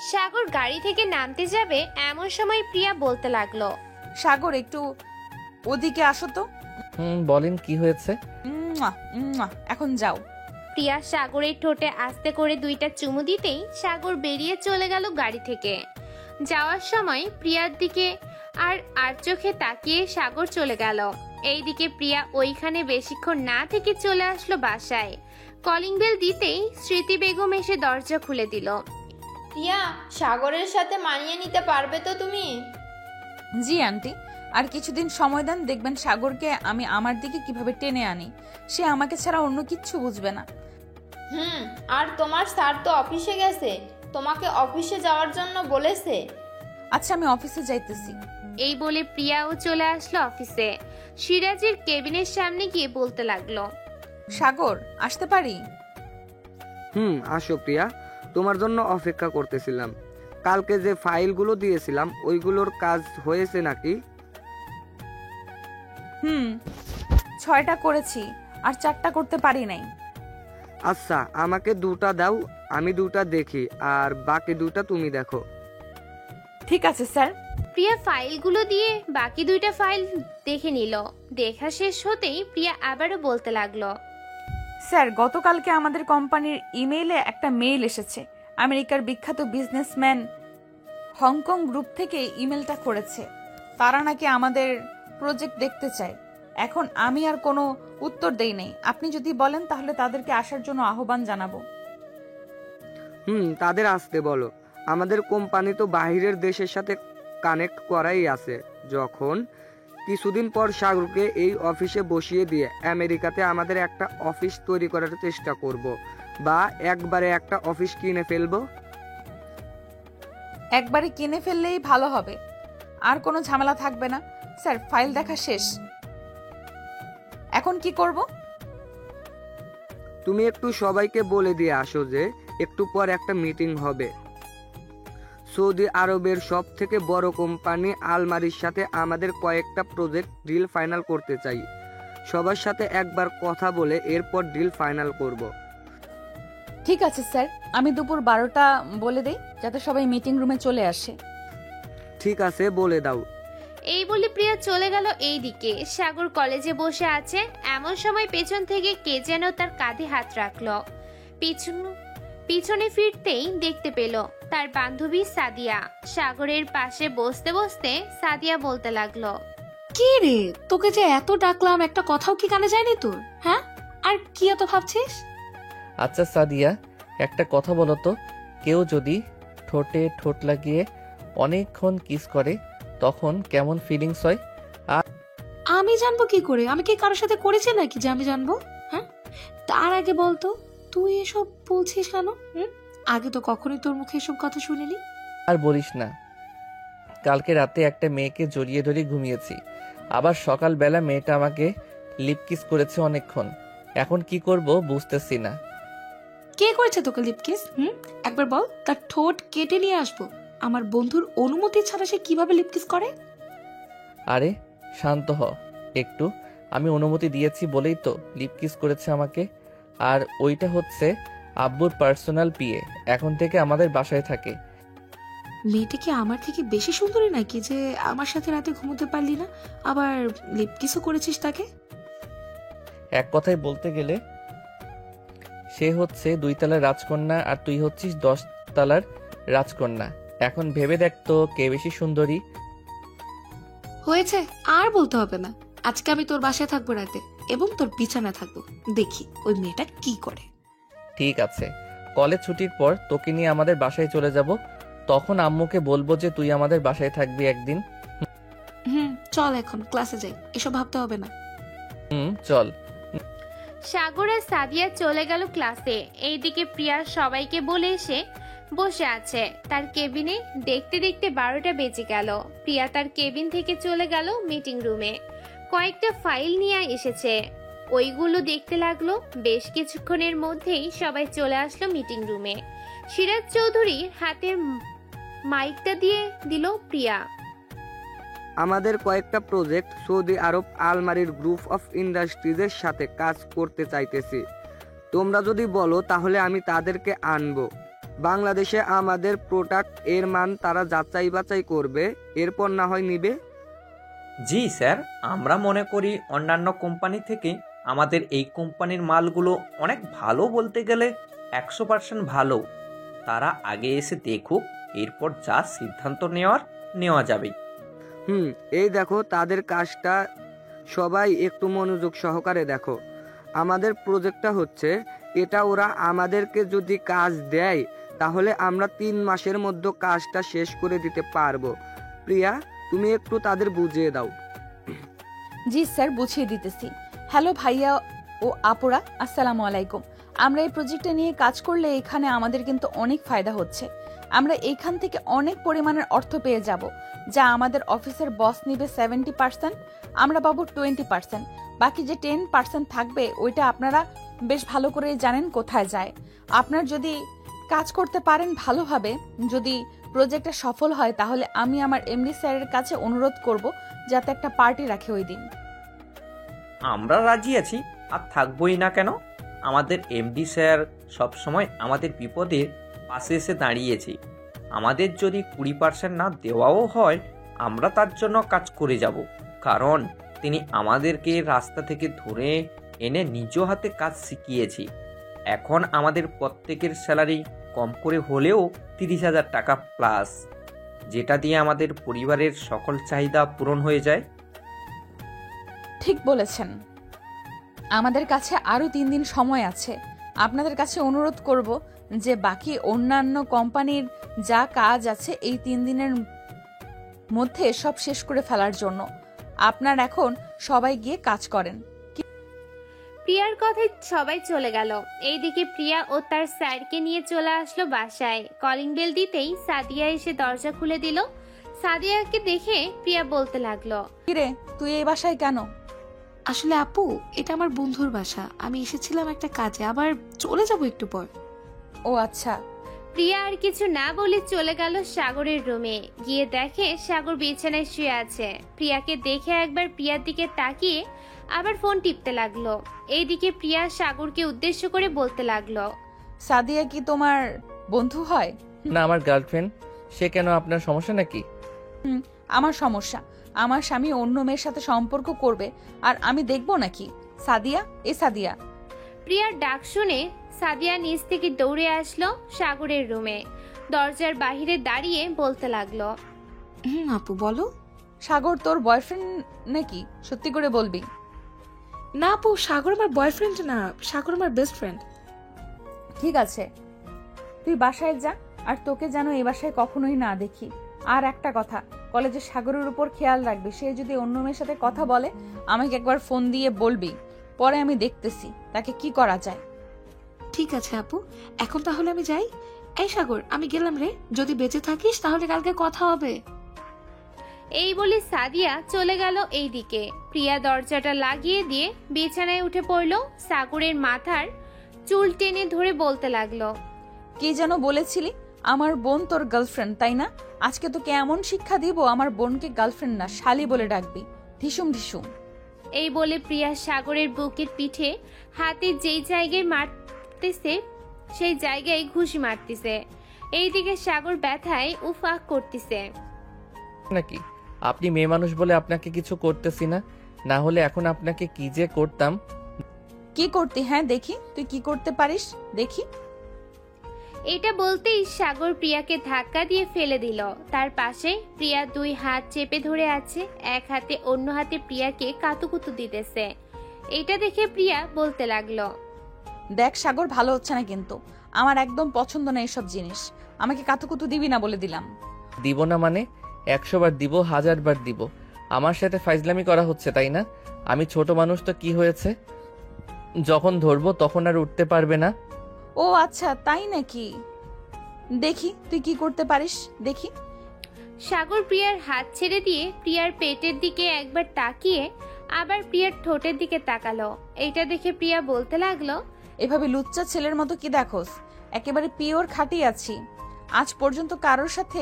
সাগর গাড়ি থেকে নামতে যাবে এমন সময় প্রিয়া বলতে লাগলো, সাগর, একটু ওদিকে আসো তো। বলেন কি হয়েছে? মুয়া, মুয়া, এখন যাও। প্রিয়া সাগরের ঠোঁটে আস্তে করে দুইটা চুমু দিতেই সাগর বেরিয়ে চলে গেল গাড়ি থেকে। যাওয়ার সময় প্রিয়ার দিকে আর চোখে তাকিয়ে সাগর চলে গেল। এইদিকে প্রিয়া ওইখানে বেশিক্ষণ না থেকে চলে আসলো বাসায়। কলিং বেল দিতেই স্মৃতি বেগম এসে দরজা খুলে দিল। প্রিয়া, সাগরের সাথে মানিয়ে নিতে পারবে তো তুমি? জি আন্টি, আর কিছুদিন সময় দেন, দেখবেন সাগরকে আমি আমার দিকে কিভাবে টেনে আনি। সে আমাকে ছাড়া অন্য কিচ্ছু বুঝবে না। আর তোমার স্যার তো অফিসে গেছে, তোমাকে অফিসে যাওয়ার জন্য বলেছে। আচ্ছা, আমি অফিসে যাইতেছি। এই বলে প্রিয়াও চলে আসলো অফিসে। সিরাজের কেবিনের সামনে গিয়ে বলতে লাগলো, সাগর, আসতে পারি? আসো প্রিয়া, তোমার জন্য অপেক্ষা করতেছিলাম। কালকে যে ফাইলগুলো দিয়েছিলাম ওইগুলোর কাজ হয়েছে নাকি? 6টা করেছি, আর 4টা করতে পারি নাই। আচ্ছা, আমাকে 2টা দাও, আমি 2টা দেখি, আর বাকি 2টা তুমি দেখো। ঠিক আছে স্যার। প্রিয়া ফাইলগুলো দিয়ে বাকি 2টা ফাইল দেখে নিল। দেখা শেষ হতেই প্রিয়া আবারও বলতে লাগলো, স্যার, গতকালকে আমাদের কোম্পানির ইমেইলে একটা মেইল এসেছে। আমেরিকার বিখ্যাত বিজনেসম্যান হংকং গ্রুপ থেকে ইমেলটা করেছে। তারা নাকি আমাদের প্রজেক্ট দেখতে চায়। এখন আমি আর কোনো উত্তর দেই নাই। আপনি যদি বলেন তাহলে তাদেরকে আসার জন্য আহ্বান জানাবো। তাদের আসতে বলো। আমাদের কোম্পানি তো বাইরের দেশের সাথে কানেক্ট করাই আছে। যখন কিছুদিন পর সাগরকে এই অফিসে বসিয়ে দিয়ে আমেরিকাতে আমাদের একটা অফিস তৈরি করার চেষ্টা করব, বা একবারে একটা অফিস কিনে ফেলবো। একবারে কিনে ফেললেই ভালো হবে, আর কোনো ঝামেলা থাকবে না। স্যার, ফাইল দেখা শেষ, এখন কি করব? তুমি একটু সবাইকে বলে দিয়ে আসো যে একটু পর একটা মিটিং হবে। সৌদি আরবের সব থেকে বড় কোম্পানি আলমারির সাথে আমাদের কয়েকটা প্রজেক্ট ডিল ফাইনাল করতে চাই। সবার সাথে একবার কথা বলে এরপর ডিল ফাইনাল করব। ঠিক আছে স্যার, আমি দুপুর 12টা বলে দেই যাতে সবাই মিটিং রুমে চলে আসে। ঠিক আছে, বলে দাও। এই বলে প্রিয়া চলে গেল এই দিকে। সাগর কলেজে বসে আছে। এমন সময় পেছন থেকে কে যেন তার কাঁধে হাত রাখলো। পিছনে ফিরতেই দেখতে পেল তার বান্ধবী সাদিয়া। সাগরের পাশে বসতে বসতে সাদিয়া বলতে লাগলো, কি রে, তোকে যে এত ডাকলাম, একটা কথাও কি কানে যায়নি তোর? হ্যাঁ, আর কি এত ভাবছিস? আচ্ছা সাদিয়া, একটা কথা বলো তো, কেউ যদি ঠোঁটে ঠোঁট লাগিয়ে অনেকক্ষণ কিস করে তখন কেমন ফিলিংস হয়? আমি জানবো কি করে? আমি কি কারোর সাথে করেছি নাকি যে আমি জানবো? হ্যাঁ, তার আগে বলতো তুই এসব বলছিস কেন? আগে তো কখনোই তোর মুখে এসব কথা শুনিনি। আর বলিস না, কালকে রাতে একটা মেয়েকে জড়িয়ে ধরে ঘুমিয়েছি, আবার সকালবেলা মেয়েটা আমাকে লিপ কিস করেছে অনেকক্ষণ। এখন কি করব বুঝতেছি না। কে করেছে তোকে লিপ কিস? একবার বল, তার ঠোঁট কেটে নিয়ে আসবো। আমার বন্ধুর অনুমতি ছাড়া সে কিভাবে লিপ কিস করে? আরে শান্ত হ একটু, আমি অনুমতি দিয়েছি বলেই তো লিপ কিস করেছে আমাকে। আর ওইটা হচ্ছে আব্বুর পার্সোনাল পিএ, এখন থেকে আমাদের বাসায় থাকে। মেয়েটা কি আমার থেকে বেশি সুন্দরী নাকি যে আমার সাথে রাতে ঘুমোতে পারলি না, আবার লিপ কিসও করেছিস তাকে? এক কথায় বলতে গেলে সে হচ্ছে 2 তলার রাজকন্যা আর তুই হচ্ছিস 10 তলার রাজকন্যা। এখন ভেবে দেখ তো কে বেশি সুন্দরী। হয়েছে, আর বলতে হবে না। আজকে আমি তোর বাসায় থাকবো রাতে, এবং তোর বিছানায় থাকবো। দেখি ওই মেয়েটা কি করে। ঠিক আছে, কলেজ ছুটির পর তোকে নিয়ে আমাদের বাসায় চলে যাব। তখন আম্মুকে বলবো যে তুই আমাদের বাসায় থাকবি একদিন। চল এখন ক্লাসে যাই, এসব ভাবতে হবে না। চল। সাগর আর সাদিয়া চলে গেল ক্লাসে। এইদিকে প্রিয়া সবাইকে বলে এসে বসে আছে তার কেবিনে। দেখতে দেখতে 12টা বেজে গেল। প্রিয়া তার কেবিন থেকে চলে গেল মিটিং রুমে। কয়েকটা ফাইল নিয়ে এসেছে, ওইগুলো দেখতে লাগলো। বেশ কিছুক্ষণের মধ্যেই সবাই চলে আসলো মিটিং রুমে। সিরাজ চৌধুরীর হাতে মাইকটা দিয়ে দিল প্রিয়া। আমাদের কয়েকটা প্রজেক্ট সৌদি আরব আলমারির গ্রুপ অফ ইন্ডাস্ট্রিজের সাথে কাজ করতে চাইতেছি। তোমরা যদি বলো তাহলে আমি তাদেরকে আনবো। বাংলাদেশে আমাদের প্রোডাক্ট এর মান তারা যাচাই বাছাই করবে, এরপর না হয় নিবে। জি স্যার, আমরা মনে করি অন্যান্য কোম্পানি থেকে আমাদের এই কোম্পানির মালগুলো অনেক ভালো, বলতে গেলে 100% ভালো। তারা আগে এসে দেখুক, এরপর যা সিদ্ধান্ত নেওয়া যাবে। এই দেখো তাদের কাজটা, সবাই একটু মনোযোগ সহকারে দেখো। আমাদের প্রজেক্টটা হচ্ছে এটা ওরা আমাদেরকে যদি কাজ দেয় তাহলে আমরা 3 মাসের মধ্যে কাজটা শেষ করে দিতে পারবো। প্রিয়া, তুমি একটু তাদের বুঝিয়ে দাও। জি স্যার, বুঝিয়ে দিতেছি। হ্যালো ভাইয়া ও আপুরা, আসসালামু আলাইকুম। আমরা এই প্রজেক্টে নিয়ে কাজ করলে এখানে আমাদের কিন্তু অনেক ফায়দা হচ্ছে। আমরা এইখান থেকে অনেক পরিমাণের অর্থ পেয়ে যাব, যা আমাদের অফিসের বস নিবে 70%, আমরা পাবো 20%। বাকি যে 10% থাকবে ওইটা আপনারা বেশ ভালো করে জানেন কোথায় যায়। আপনার যদি কাজ করতে পারেন ভালোভাবে, যদি প্রজেক্টটা সফল হয়, তাহলে আমি আমার এমডি স্যারের কাছে অনুরোধ করব যাতে একটা পার্টি রাখে ওই দিন। আমরা রাজি আছি, আর থাকবোই না কেন। আমাদের এমডি স্যার সবসময় আমাদের বিপদের পাশে এসে দাঁড়িয়েছে। আমাদের যদি 20% না দেওয়াও হয়, আমরা তার জন্য কাজ করে যাব, কারণ তিনি আমাদেরকে রাস্তা থেকে ধরে এনে নিজ হাতে কাজ শিখিয়েছি। এখন আমাদের প্রত্যেকের স্যালারি কম করে হলেও 30,000 টাকা প্লাস, যেটা দিয়ে আমাদের পরিবারের সকল চাহিদা পূরণ হয়ে যায়। ঠিক বলেছেন। আমাদের কাছে আরো 3 দিন সময় আছে। আপনাদের কাছে অনুরোধ করব যে বাকি অন্যান্য কোম্পানির যা কাজ আছে এই 3 দিনের মধ্যে সব শেষ করে ফেলার জন্য। আপনার এখন সবাই গিয়ে কাজ করেন। প্রিয়ার কথায় সবাই চলে গেল। এইদিকে প্রিয়া ও তার স্যারকে নিয়ে চলে আসলো বাসায়। কলিং বেল দিতেই সাদিয়া এসে দরজা খুলে দিল। সাদিয়াকে দেখে প্রিয়া বলতে লাগলো, কিরে, তুই এই বাসায় কেন? আসলে আপু, এটা আমার বন্ধুর বাসা। আমি এসেছিলাম একটা কাজে, আবার চলে যাব একটু পর। ও আচ্ছা। প্রিয়া আর কিছু না বলে চলে গেল সাগরের রুমে। গিয়ে দেখে সাগর বিছানায় শুয়ে আছে। প্রিয়াকে দেখে একবার প্রিয়ার দিকে তাকিয়ে আবার ফোন টিপতে লাগলো। এইদিকে প্রিয়া সাগরকে উদ্দেশ্য করে বলতে লাগলো, সাদিয়া কি তোমার বন্ধু হয়? না, আমার গার্লফ্রেন্ড। সে কেন, আপনার সমস্যা নাকি? আমার সমস্যা। আমার স্বামী অন্য মেয়ের সাথে সম্পর্ক করবে আর আমি দেখবো নাকি? সাদিয়া, এ সাদিয়া। প্রিয়ার ডাক শুনে সাদিয়া নিচ থেকে দৌড়ে আসলো সাগরের রুমে। দরজার বাহিরে দাঁড়িয়ে বলতে লাগলো, আপু বলো। সাগর তোর বয়ফ্রেন্ড নাকি? সত্যি করে বলবি। না আপু, সাগর আমার বয়ফ্রেন্ড না, সাগর আমার বেস্ট ফ্রেন্ড। ঠিক আছে, তুই বাসায় যা, আর তোকে যেন এই বাসায় কখনোই না দেখি। আর একটা কথা, কলেজে সাগরের উপর খেয়াল রাখবি। সে যদি অন্য মেয়ের সাথে কথা বলে আমাকে একবার ফোন দিয়ে বলবি, পরে আমি দেখতেছি তাকে কি করা যায়। ঠিক আছে আপু, এখন তাহলে আমি যাই। এই সাগর, আমি গেলাম রে। যদি বেঁচে থাকিস তাহলে কালকে কথা হবে। এই বলে সাদিয়া চলে গেল। এইদিকে প্রিয়া দরজাটা লাগিয়ে দিয়ে বিছানায় উঠে পড়লো। সাগরের মাথার চুল টেনে ধরে বলতে লাগলো, কি যেন বলেছিলি? আমার বোন তোর গার্লফ্রেন্ড, তাই না? আজকে তোকে এমন শিক্ষা দিব, আমার বোনকে গার্লফ্রেন্ড না শালি বলে ডাকবি। ঢিসুম ঢিসুম। এই বলে প্রিয়া সাগরের বুকের পিঠে হাতে যেই জায়গায় মারতেছে সেই জায়গায় ঘুষি মারতেছে। এইদিকে সাগর ব্যথায় উফাক করতেছে। নাকি আপনি মেয়ে মানুষ বলে আপনাকে কিছু করতেছি না, না হলে এখন আপনাকে কি যে করতাম। কি করতি? হ্যাঁ দেখি, তুই কি করতে পারিস দেখি। এটা বলতেই সাগর প্রিয়াকে ধাক্কা দিয়ে ফেলে দিল। তার পাশে প্রিয়া 2 হাত চেপে ধরে আছে, এক হাতে অন্য হাতে প্রিয়াকে কাতুকুতু দিতেছে। এটা দেখে প্রিয়া বলতে লাগলো, দেখ সাগর, ভালো হচ্ছে না কিন্তু। আমার একদম পছন্দ না এসব জিনিস। আমাকে কাতুকুতু দিবি না বলে দিলাম। দিব না মানে 100 বার দিব, 1000 বার দিব। আমার সাথে ফাইজলামি করা হচ্ছে, তাই না? আমি ছোট মানুষ তো কি হয়েছে, যখন ধরবো তখন আর উঠতে পারবে না। ও আচ্ছা, তাই নাকি? দেখি তুই কি করতে পারিস দেখি। সাগর প্রিয়ার হাত ছেড়ে দিয়ে প্রিয়ার পেটের দিকে একবার তাকিয়ে আবার প্রিয়ার ঠোঁটের দিকে তাকালো। এইটা দেখে প্রিয়া বলতে লাগলো, এভাবে লুচ্চা ছেলের মতো কি দেখোস? একেবারে পিওর খাঁটি আছি। আজ পর্যন্ত কারোর সাথে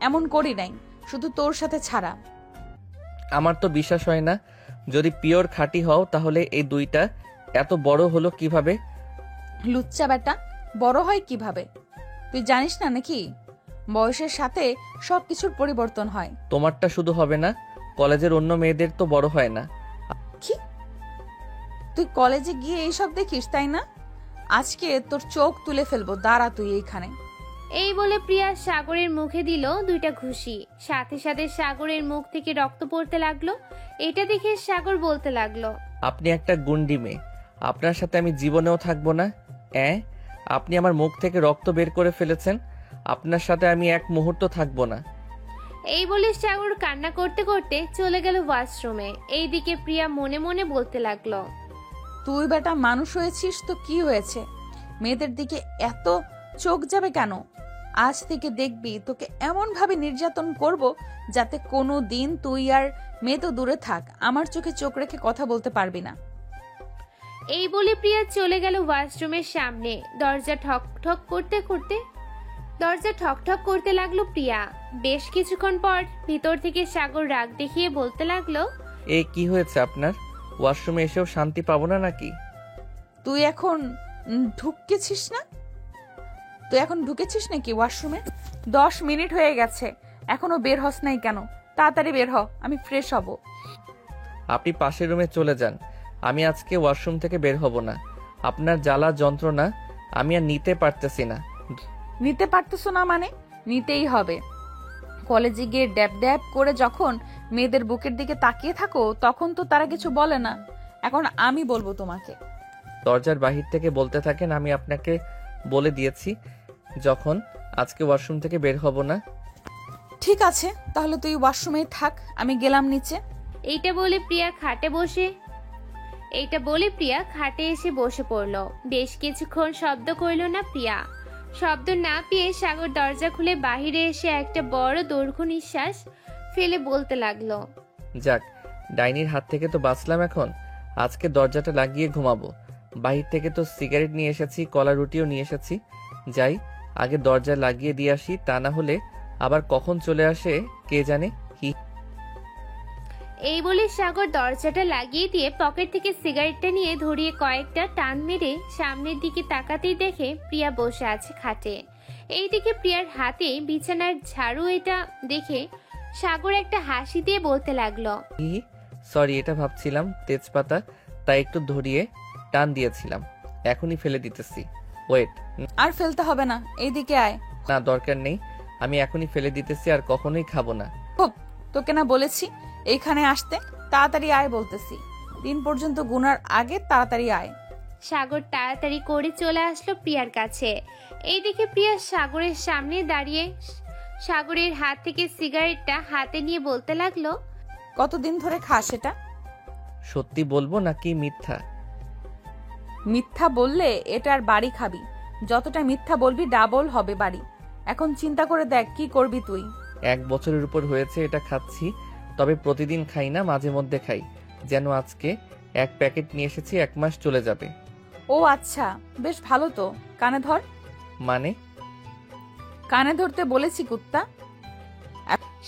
এমন করি নাই, শুধু তোর সাথে ছাড়া। আমার তো বিশ্বাস হয় না। যদি পিওর খাঁটি হও তাহলে এই 2টা এত বড় হলো কিভাবে? লুচ্চা বেটা, বড় হয় কিভাবে তুই জানিস না নাকি? বয়সের সাথে সবকিছুর পরিবর্তন হয়। তোমারটা শুধু হবে না, কলেজের অন্য মেয়েদের তো বড় হয় না। কি? তুই কলেজে গিয়ে এইসব দেখিস, তাই না? আজকে তোর চোখ তুলে ফেলবো, দাঁড়া তুই এইখানে। এই বলে প্রিয়া সাগরের মুখে দিল 2টা ঘুষি। সাথে সাথে সাগরের মুখ থেকে রক্ত পড়তে লাগলো। এটা দেখে সাগর বলতে লাগলো, আপনি একটা গুন্ডি মেয়ে, আপনার সাথে আমি জীবনেও থাকবো না। আপনি আমার মুখ থেকে রক্ত বের করে ফেলেছেন। আপনার সাথে আমি এক মুহূর্ত থাকবো না। এই বলে সাগর কান্না করতে করতে চলে গেল ওয়াশরুমে। এইদিকে প্রিয়া মনে মনে বলতে লাগলো, তুই বেটা মানুষ হয়েছিস তো কি হয়েছে, মেয়েদের দিকে এত চোখ যাবে কেন? আজ থেকে দেখবি তোকে এমন ভাবে নির্যাতন করব যাতে কোনো দিন তুই আর মেয়ে তো দূরে থাক, আমার চোখে চোখ রেখে কথা বলতে পারবি না। এই বলে প্রিয়া চলে গেল ওয়াশরুমের সামনে। দরজা ঠক ঠক করতে লাগলো প্রিয়া। বেশ কিছুক্ষণ পর ভিতর থেকে সাগর রাগ দেখিয়ে বলতে লাগলো, কি হয়েছে আপনার? ওয়াশরুমে এসেও শান্তি পাবো না নাকি? তুই এখন ঢুকেছিস নাকি ওয়াশরুমে? 10 মিনিট হয়ে গেছে, এখনো বের হস নাই কেন? তাড়াতাড়ি বের হ, আমি ফ্রেশ হব। আপনি পাশের রুমে চলে যান, আমি আজকে ওয়াশরুম থেকে বের হব না। আপনার জ্বালা যন্ত্রণা আমি আর নিতে পারতেছি না। নিতে পারতেছো না মানে? নিতেই হবে। কলেজে গিয়ে ড্যাব ড্যাব করে যখন মেয়েদের বুকের দিকে তাকিয়ে থাকো তখন তো তারা কিছু বলে না, এখন আমি বলবো তোমাকে। দরজার বাহির থেকে বলতে থাকেন, আমি আপনাকে বলে দিয়েছি যখন আজকে ওয়াশরুম থেকে বের হব না। ঠিক আছে, তাহলে তুই ওয়াশরুমেই থাক, আমি গেলাম নিচে। এইটা বলে প্রিয়া খাটে এসে বসে পড়লো। বেশ কিছুক্ষণ শব্দ করলো না প্রিয়া। শব্দ না পেয়ে সাগর দরজা খুলে বাহিরে এসে একটা বড় দৈর্ঘ্য নিঃশ্বাস ফেলে বলতে লাগলো, যাক, ডাইনির হাত থেকে তো বাঁচলাম। এখন আজকে দরজাটা লাগিয়ে ঘুমাবো। বাহির থেকে তো সিগারেট নিয়ে এসেছি, কলা রুটিও নিয়ে এসেছি। যাই, আগে দরজা লাগিয়ে দিয়ে আসি, তা না হলে আবার কখন চলে আসে কে জানে। এই বলে সাগর দরজাটা লাগিয়ে দিয়ে পকেট থেকে সিগারেটটা নিয়ে ধরিয়ে কয়েকটা টান মেরে সামনের দিকে তাকাতেই দেখে প্রিয়া বসে আছে খাটে। এইদিকে প্রিয়ার হাতে বিছানার ঝাড়ু। এটা দেখে সাগর একটা হাসি দিয়ে বলতে লাগলো, সরি, এটা ভাবছিলাম তেজপাতা, তাই একটু ধরিয়ে টান দিয়েছিলাম, এখনই ফেলে দিতেছি। ওয়েট। আর ফেলতে হবে না, এইদিকে আয়। না, দরকার নেই, আমি এখনই ফেলে দিতেছি, আর কখনোই খাবো না। তোকে না বলেছি এইখানে আসতে? তাড়াতাড়ি আয় বলতেছি, 3 পর্যন্ত গুনার আগে তাড়াতাড়ি আয়। সাগর তাড়াতাড়ি করে চলে আসলো প্রিয়ার কাছে। এইদিকে প্রিয়া সাগরের সামনে দাঁড়িয়ে সাগরের হাত থেকে সিগারেটটা হাতে নিয়ে বলতে লাগলো, কতদিন ধরে খাস এটা? সত্যি বলবো নাকি মিথ্যা? মিথ্যা বললে এটার বাড়ি খাবি, যতটা মিথ্যা বলবি ডাবল হবে বাড়ি। এখন চিন্তা করে দেখ কি করবি তুই। 1 বছরের উপর হয়েছে এটা খাচ্ছি, তবে প্রতিদিন খাই না, মাঝে মধ্যে খাই। যেন আজকে 1 প্যাকেট নিয়ে এসেছি, 1 মাস চলে যাবে। ও আচ্ছা, বেশ ভালো তো। কানে ধর। মানে? কানে ধরতে বলেছি কুত্তা।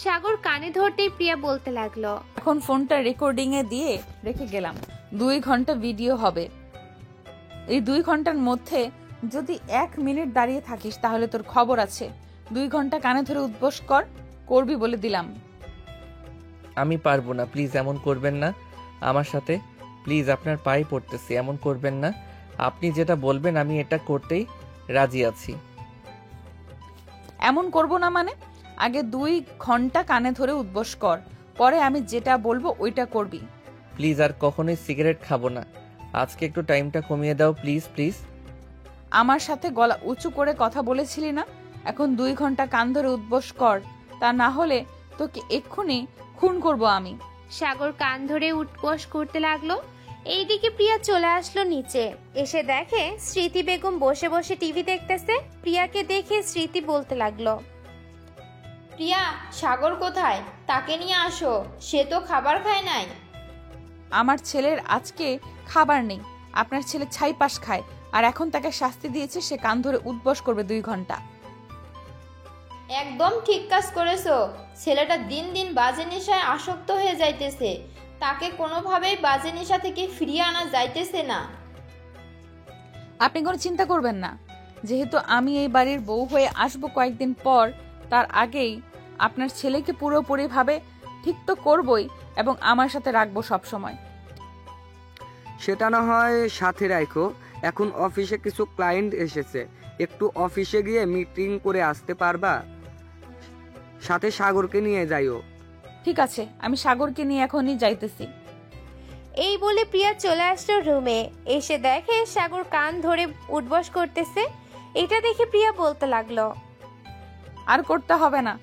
সাগর কানে ধরতেই প্রিয়া বলতে লাগলো, এখন ফোনটা রেকর্ডিং এ দিয়ে রেখে গেলাম, 2 ঘন্টা ভিডিও হবে। এই 2 ঘন্টার মধ্যে যদি 1 মিনিট দাঁড়িয়ে থাকিস তাহলে তোর খবর আছে। 2 ঘন্টা কানে ধরে উদ্বোস করবি বলে দিলাম। আমি পারবো না, প্লিজ এমন করবেন না আমার সাথে। প্লিজ, আপনার পায়ে পড়তেছি, এমন করবেন না। আপনি যেটা বলবেন আমি এটা করতেই রাজি আছি। এমন করব না মানে? আগে 2 ঘন্টা কানে ধরে উদ্বোস কর, পরে আমি যেটা বলবো ওইটা করবি। প্লিজ, আর কখনোই সিগারেট খাবো না। আজকে একটু টাইমটা কমিয়ে দাও প্লিজ প্লিজ। আমার সাথে গলা উঁচু করে কথা বলেছিলি না? এখন 2 ঘন্টা কান ধরে উদ্বোস কর, তা না হলে তোকে এক্ষুনি খুন করব আমি। সাগর কান ধরে উঠবোস করতে লাগলো। এইদিকে প্রিয়া চলে আসলো নিচে। এসে দেখে স্মৃতি বেগম বসে বসে টিভি দেখতেছে। প্রিয়াকে দেখে স্মৃতি বলতে লাগলো, প্রিয়া, সাগর কোথায়? তাকে নিয়ে আসো, সে তো খাবার খায় নাই। আমার ছেলের আজকে খাবার নেই, আপনার ছেলে ছাইপাস খায়, আর এখন তাকে শাস্তি দিয়েছে, সে কান ধরে উদ্বোস করবে 2 ঘন্টা। একদম ঠিক কাজ করেছো। ছেলেটা দিন দিন বাজে নেশায় আসক্ত হয়ে যাইতেছে, তাকে কোনোভাবেই বাজে নেশা থেকে ফিরিয়ে আনা যাইতেছে না। আপনি কোনো চিন্তা করবেন না, যেহেতু আমি এই বাড়ির বউ হয়ে আসবো কয়েকদিন পর, তার আগেই আপনার ছেলেকে পুরোপুরিভাবে ঠিক তো করবই, এবং আমার সাথে রাখবো সব সময়। সেটা না হয় সাথে রাখো। এখন অফিসে কিছু ক্লায়েন্ট এসেছে, একটু অফিসে গিয়ে মিটিং করে আসতে পারবা? সাথে সাগরকে নিয়ে যাইও। ঠিক আছে, আমি সাগরকে নিয়ে এখনই যাইতেছি। এই বলে প্রিয়া চলে আসলো রুমে। এসে দেখে সাগর কান ধরে উঠবস করতেছে। এটা দেখে প্রিয়া বলতে লাগলো, আর করতে হবে না,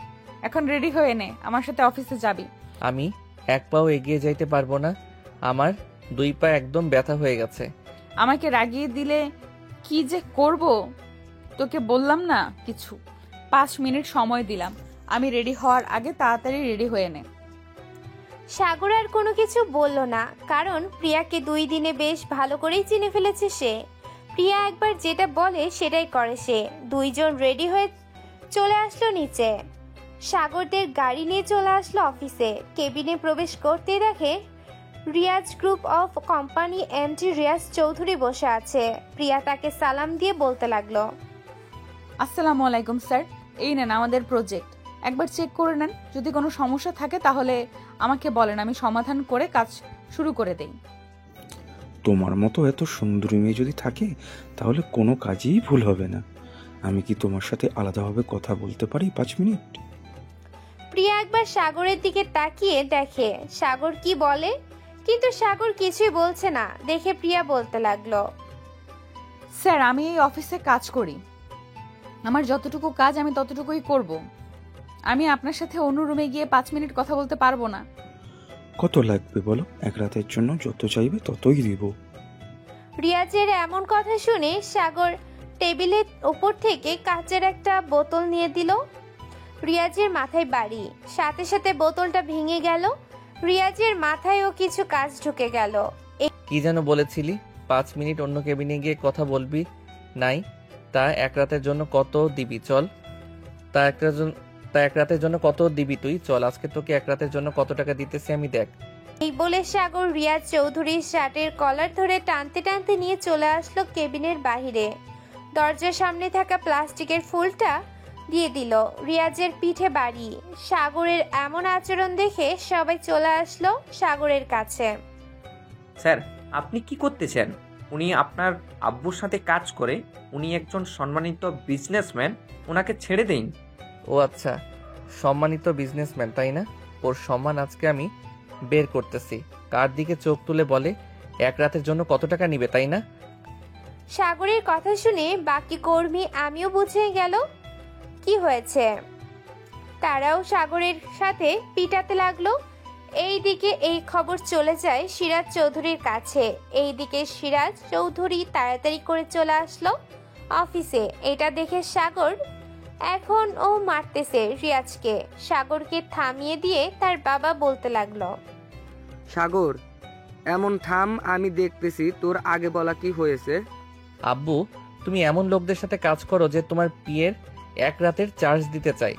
এখন রেডি হয়ে নে, আমার সাথে অফিসে যাবি। আমি এক পাও এগিয়ে যাইতে পারবো না, আমার 2 পা একদম ব্যথা হয়ে গেছে। আমাকে রাগিয়ে দিলে কি যে করব তোকে বললাম না কিছু। 5 মিনিট সময় দিলাম, আমি রেডি হওয়ার আগে তাড়াতাড়ি রেডি হয়ে নে। সাগর আর কোনো কিছু বলল না, কারণ প্রিয়াকে 2 দিনে বেশ ভালো করেই চিনে ফেলেছে সে। প্রিয়া একবার যেটা বলে সেটাই করে সে। 2 জন রেডি হয়ে চলে আসলো নিচে। সাগরদের গাড়ি নিয়ে চলে আসলো অফিসে। কেবিনে প্রবেশ করতে দেখে Riaz group of company MD Riaz Chowdhury বসে আছে। প্রিয়া তাকে সালাম দিয়ে বলতে লাগলো, আসসালামু আলাইকুম স্যার, এই নেন আমাদের প্রজেক্ট, একবার চেক করে নেন, যদি কোনো সমস্যা থাকে তাহলে আমাকে বলেন, আমি সমাধান করে কাজ শুরু করে দেই। তোমার মতো এত সুন্দরী মেয়ে যদি থাকে তাহলে কোনো কাজেই ভুল হবে না। আমি কি তোমার সাথে আলাদাভাবে কথা বলতে পারি 5 মিনিট? প্রিয়া একবার সাগরের দিকে তাকিয়ে দেখে সাগর কি বলে, কিন্তু সাগর কিছুই বলছে না দেখে প্রিয়া বলতে লাগলো, স্যার আমি এই অফিসে কাজ করি, আমার যতটুকু কাজ আমি ততটুকুই করব। আমি আপনার সাথে অন্য রুমে গিয়ে 5 মিনিট কথা বলতে পারবো না। কত লাগবে বলো? 1 রাতের জন্য যত চাইবে ততই দিব। রিয়াজের এমন কথা শুনে সাগর টেবিলের উপর থেকে কাচের একটা বোতল নিয়ে দিল। রিয়াজের মাথায় বাড়ি, সাথে সাথে বোতলটা ভেঙে গেল। রিয়াজের মাথায়ও কিছু কাজ ঢুকে গেল। কি যেন বলেছিলি 5 মিনিট অন্য কেবিনে গিয়ে কথা বলবি নাই, তা 1 রাতের জন্য কত দিবি? চল, তা এক রাতের জন্য কত দিবি তুই? চল, আজকে তোকে 1 রাতের জন্য কত টাকা দিতেছি আমি, দেখ। এই বলে সাগর রিয়াজ চৌধুরীর শার্টের কলার ধরে টানতে টানতে নিয়ে চলে আসলো কেবিনের বাহিরে। দরজার সামনে থাকা প্লাস্টিকের ফুলটা দিয়ে দিল রিয়াজের পিঠে বাড়ি। সাগরের এমন আচরণ দেখে সবাই চলে আসলো সাগরের কাছে। স্যার, আপনি কি করতেছেন? উনি আপনার আব্বুর সাথে কাজ করে, উনি একজন সম্মানিত বিজনেসম্যান, ওনাকে ছেড়ে দিন। ও আচ্ছা, সম্মানিত বিজনেসম্যান তাই না? ওর সম্মান আজকে আমি বের করতেছি। কার দিকে চোখ তুলে বলে 1 রাতের জন্য কত টাকা নিবে, তাই না? সাগরের কথা শুনে বাকি কর্মী আমিও বুঝে গেল কি হয়েছে। তারাও সাগরের সাথে পিটাতে লাগলো। এইদিকে এই খবর চলে যায় সিরাজ চৌধুরীর কাছে। এইদিকে সিরাজ চৌধুরী তাড়াতাড়ি করে চলে আসলো অফিসে। এটা দেখে সাগর এখন ও মারতেছে রিয়াজকে। সাগরকে থামিয়ে দিয়ে তার বাবা বলতে লাগলো, সাগর, এমন থাম, আমি দেখতেছি তোর আগে বলা কি হয়েছে। আব্বু, তুমি এমন লোকদের সাথে কাজ করো যে তোমার বিয়ের 1 রাতের চার্জ দিতে চাই।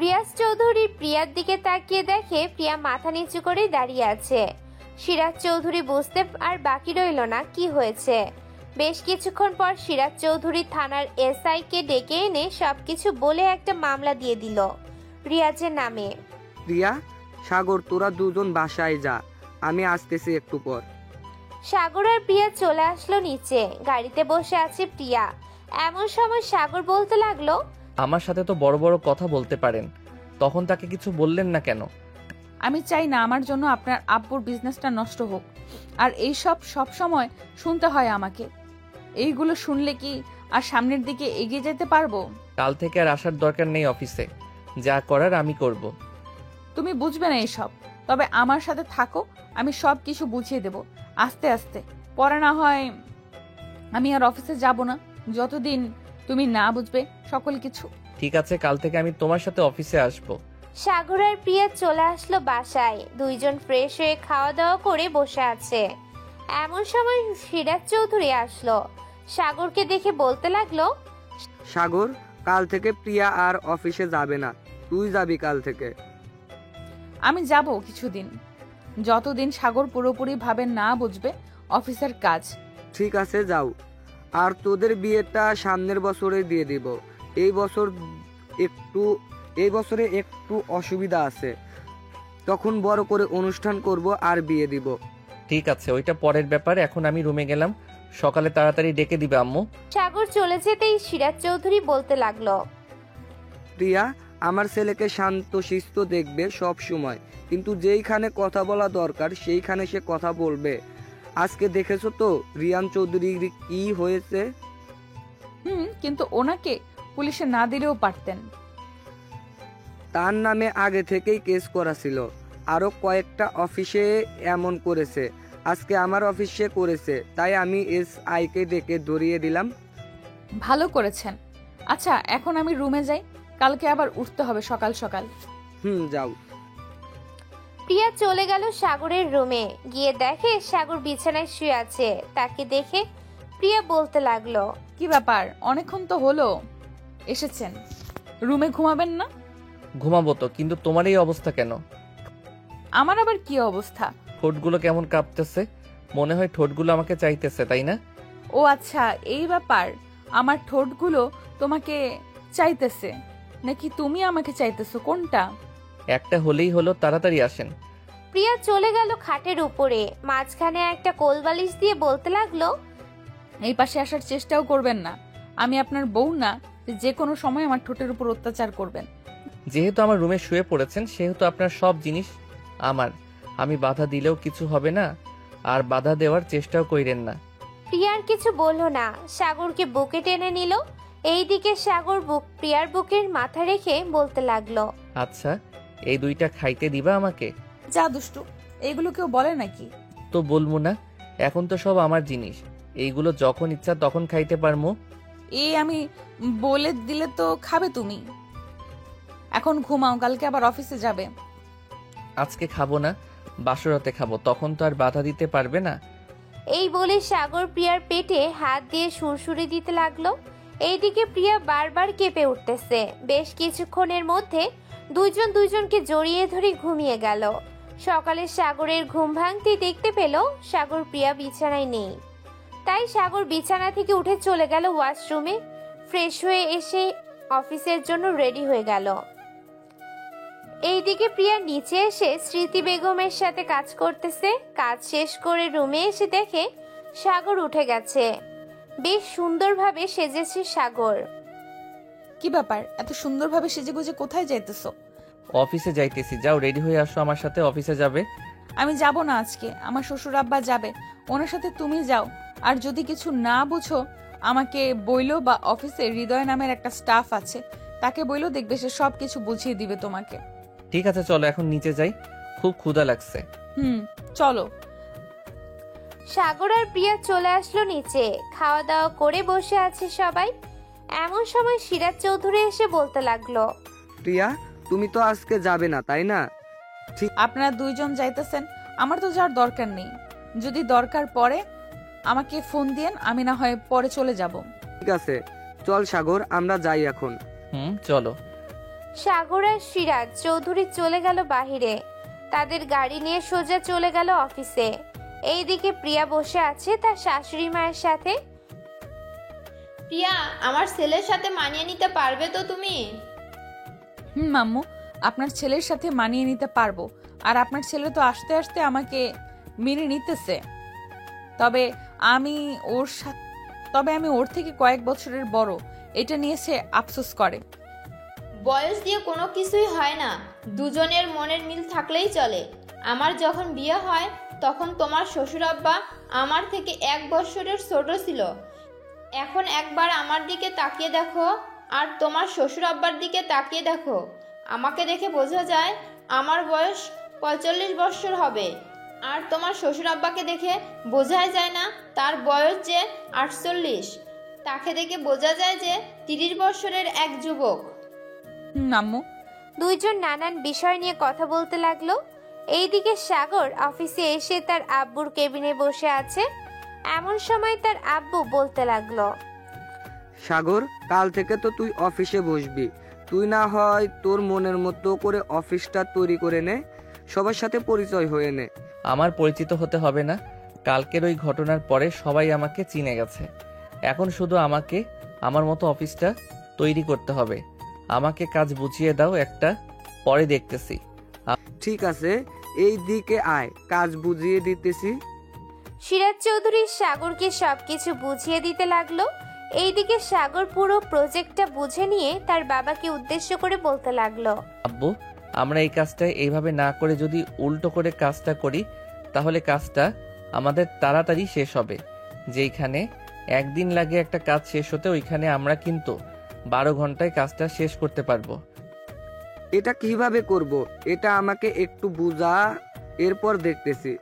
রিয়াজ চৌধুরী প্রিয়ার দিকে তাকিয়ে দেখে প্রিয়া মাথা নিচু করে দাঁড়িয়ে আছে। সিরাজ চৌধুরী বুঝতে আর বাকি রইল না কি হয়েছে। বেশ কিছুক্ষণ পর সিরাজ চৌধুরী থানার এসআই কে ডেকে এনে সবকিছু বলে একটা মামলা দিয়ে দিল রিয়াজের নামে। প্রিয়া, সাগর, তোরা 2 জন বাসায় যা, আমি আসতেছি একটু পর। সাগর আর প্রিয়া চলে আসলো নিচে। গাড়িতে বসে আছে প্রিয়া। এমন সময় সাগর বলতে লাগলো, আমার সাথে তো বড় বড় কথা বলতে পারেন, তখন তাকে কিছু বললেন না কেন? আমি চাই না আমার জন্য আপনার আব্বুর বিজনেসটা নষ্ট হোক, আর এইসব সব সময় শুনতে হয় আমাকে। এইগুলো শুনলে কি আর সামনের দিকে এগিয়ে যেতে পারবো? কাল থেকে আর আসার দরকার নেই অফিসে, যা করার আমি করব। তুমি বুঝবে না এসব, তবে আমার সাথে থাকো, আমি সব কিছু বুঝিয়ে দেব আস্তে আস্তে। পরে না হয় আমি আর অফিসে যাব না, যতদিন তুমি না বুঝবে সকল কিছু। ঠিক আছে, কাল থেকে আমি তোমার সাথে অফিসে আসব। সাগর আর প্রিয়া চলে আসলো বাসায়। 2 জন ফ্রেশ হয়ে খাওয়া দাওয়া করে বসে আছে। এমন সময় সিরাজ চৌধুরী আসলো। সাগরকে দেখে বলতে লাগলো, সাগর, কাল থেকে প্রিয়া আর অফিসে যাবে না, তুই যাবি কাল থেকে। আমি যাব কিছুদিন, যতদিন সাগর পুরোপুরি ভাবে না বুঝবে অফিসের কাজ। ঠিক আছে, যাও। আর তোদের বিয়েটা সামনের বছরে দিয়ে দিব। এই বছরে একটু অসুবিধা আছে, তখন বড় করে অনুষ্ঠান করব আর বিয়ে দিব। ঠিক আছে, ওইটা পরের ব্যাপার। এখন আমি রুমে গেলাম, সকালে তাড়াতাড়ি ডেকে দিবে আম্মু। সাগর চলে যেতেই সিরাজ চৌধুরী বলতে লাগলো, প্রিয়া, আমার ছেলেকে শান্তশিষ্ট দেখবে সব সময়, কিন্তু যেইখানে কথা বলা দরকার সেইখানে সে কথা বলবে। আজকে দেখেছো তো রিয়ান চৌধুরীর কি হয়েছে? কিন্তু ওনাকে পুলিশে না দিলেও পারতেন। তার নামে আগে থেকেই কেস করা ছিল, আরো কয়েকটা অফিসে এমন করেছে। আজকে আমার অফিসে করেছে, তাই আমি SI-কে ডেকে ধরিয়ে দিলাম। ভালো করেছেন। আচ্ছা এখন আমি রুমে যাই, কালকে আবার উঠতে হবে সকাল সকাল। যাও। প্রিয়া চলে গেল সাগরের রুমে। গিয়ে দেখে সাগর বিছানায় শুয়ে আছে। তাকে দেখে প্রিয়া বলতে লাগলো, কি ব্যাপার, অনেকক্ষণ তো হলো এসেছেন, রুমে ঘুমাবেন না? ঘুমাবো তো, কিন্তু তোমার এই অবস্থা কেন? আমার আবার কি অবস্থা? ঠোঁটগুলো কেমন কাঁপতেছে, মনে হয় ঠোঁটগুলো আমাকে চাইতেছে, তাই না? ও আচ্ছা, এই ব্যাপার। আমার ঠোঁটগুলো তোমাকে চাইতেছে নাকি তুমি আমাকে চাইতেছো, কোনটা? একটা হলেই হলো, তাড়াতাড়ি আসেন। প্রিয়া চলে গেল খাটের উপরে, মাঝখানে একটা কোলবালিশ দিয়ে বলতে লাগলো, এই পাশে আসার চেষ্টাও করবেন না। আমি আপনার বউ না যে কোনো সময় আমার ঠোঁটের উপর অত্যাচার করবেন। যেহেতু আমার রুমে শুয়ে পড়েছেন সেহেতু আপনার সব জিনিস আমার। আমি বাধা দিলেও কিছু হবে না, আর বাধা দেওয়ার চেষ্টাও কইরেন না। প্রিয়ার কিছু বলল না, সাগরকে বুকে টেনে নিল। এইদিকে সাগর প্রিয়ার বুকের মাথা রেখে বলতে লাগলো, আচ্ছা এই দুইটা খাইতে দিবা আমাকে? যা দুষ্টু, এইগুলো কেউ বলে নাকি? তো বলবো না, এখন তো সব আমার জিনিস, এইগুলো যখন ইচ্ছা তখন খাইতে পারমু। এই আমি বলে দিলে তো খাবে তুমি। এখন ঘুমাও, কালকে আবার অফিসে যাবে। আজকে খাবো না, বাসরাতে খাবো, তখন তো আর বাধা দিতে পারবে না। এই বলে সাগর প্রিয়ার পেটে হাত দিয়ে সুরসুরি দিতে লাগলো। এইদিকে প্রিয়া বারবার কেঁপে উঠতেছে। বেশ কিছুক্ষণের মধ্যে দুইজন দুইজনকে জড়িয়ে ধরে ঘুমিয়ে গেল। সকালে সাগরের ঘুম ভাঙতে দেখতে পেল সাগর প্রিয়া বিছানায় নেই। তাই সাগর বিছানা থেকে উঠে চলে গেল ওয়াশরুমে। ফ্রেশ হয়ে এসে অফিসের জন্য রেডি হয়ে গেল। এইদিকে প্রিয়া নিচে এসে স্মৃতি বেগমের সাথে কাজ করতেছে। কাজ শেষ করে রুমে এসে দেখে সাগর উঠে গেছে। বেশ সুন্দরভাবে সেজেছে সাগর। কি ব্যাপার, এত সুন্দরভাবে সেজেগুজে কোথায় যাইতেছো? অফিসে যাইতেছি, যাও রেডি হয়ে আসো, আমার সাথে অফিসে যাবে। আমি যাব না আজকে, আমার শ্বশুর আব্বা যাবে, ওনার সাথে তুমি যাও। আর যদি কিছু না বুঝো আমাকে বইলো, বা অফিসে হৃদয় নামের একটা স্টাফ আছে, তাকে বইলো, দেখবে সে সব কিছু বুঝিয়ে দিবে তোমাকে। ঠিক আছে চলো এখন নিচে যাই, খুব ক্ষুধা লাগছে। চলো। সাগর আর প্রিয়া চলে আসলো নিচে। খাওয়া দাওয়া করে বসে আছে সবাই। এমন সময় সিরাজ চৌধুরী এসে বলতে লাগলো, প্রিয়া তুমি তো আজকে যাবে না তাই না? আপনারা দুইজন যাইতেছেন, আমার তো যাওয়ার দরকার নেই। যদি দরকার পড়ে আমাকে ফোন দিয়েন, আমি না হয় পরে চলে যাব। ঠিক আছে চল সাগর, আমরা যাই এখন। চলো। সাগর আর সিরাজ চৌধুরী চলে গেল বাহিরে। তাদের গাড়ি নিয়ে সোজা চলে গেল অফিসে। এইদিকে প্রিয়া বসে আছে তার শাশুড়ি মায়ের সাথে। প্রিয়া, আমার ছেলের সাথে মানিয়ে নিতে পারবে তো তুমি? মাম্মু, আপনার ছেলের সাথে মানিয়ে নিতে পারবো। আর আপনার ছেলে তো আস্তে আস্তে আমাকে মেনে নিতেছে। তবে আমি ওর থেকে কয়েক বছরের বড়, এটা নিয়ে সে আফসোস করে। বয়স দিয়ে কোনো কিছুই হয় না, দুজনের মনের মিল থাকলেই চলে। আমার যখন বিয়ে হয় তখন তোমার শ্বশুর আব্বা আমার থেকে 1 বছরের ছোট ছিল। এখন একবার আমার দিকে তাকিয়ে দেখো আর তোমার শ্বশুর আব্বার দিকে তাকিয়ে দেখো। আমাকে দেখে বোঝা যায় আমার বয়স 45 বছর হবে, আর তোমার শ্বশুর আব্বাকে দেখে বোঝাই যায় না তার বয়স যে 48। তাকে দেখে বোঝা যায় যে 30 বছরের এক যুবক। আম্মু। দুইজন নানান বিষয় নিয়ে কথা বলতে লাগলো। এইদিকে সাগর অফিসে এসে তার আব্বুর কেবিনে বসে আছে। এমন সময় তার আব্বু বলতে লাগলো, সাগর কাল থেকে তো তুই অফিসে বসবি। তুই না হয় তোর মনের মতো করে অফিসটা তৈরি করে নে, সবার সাথে পরিচয় হয়ে নে। আমার পরিচিত হতে হবে না, কালকের ওই ঘটনার পরে সবাই আমাকে চিনে গেছে। এখন শুধু আমাকে আমার মতো অফিসটা তৈরি করতে হবে। আমাকে কাজ বুঝিয়ে দাও একটা, পরে দেখতেছি। ঠিক আছে, এই দিকে আয়, কাজ বুঝিয়ে দিতেছি। সিরাজ চৌধুরী সাগরকে সবকিছু বুঝিয়ে দিতে লাগলো। এইদিকে সাগর পুরো প্রজেক্টটা বুঝে নিয়ে তার বাবাকে উদ্দেশ্য করে বলতে লাগলো। আব্বু, আমরা এই কাজটা এইভাবে না করে যদি উল্টো করে কাজটা করি তাহলে কাজটা আমাদের তাড়াতাড়ি শেষ হবে। যেইখানে একদিন লাগে একটা কাজ শেষ হতে, ওইখানে আমরা কিন্তু 12 ঘন্টায় কাজটা শেষ করতে পারবো। এটা কিভাবে করব? এটা আমাকে একটু বুঝা, এরপর দেখতেছি।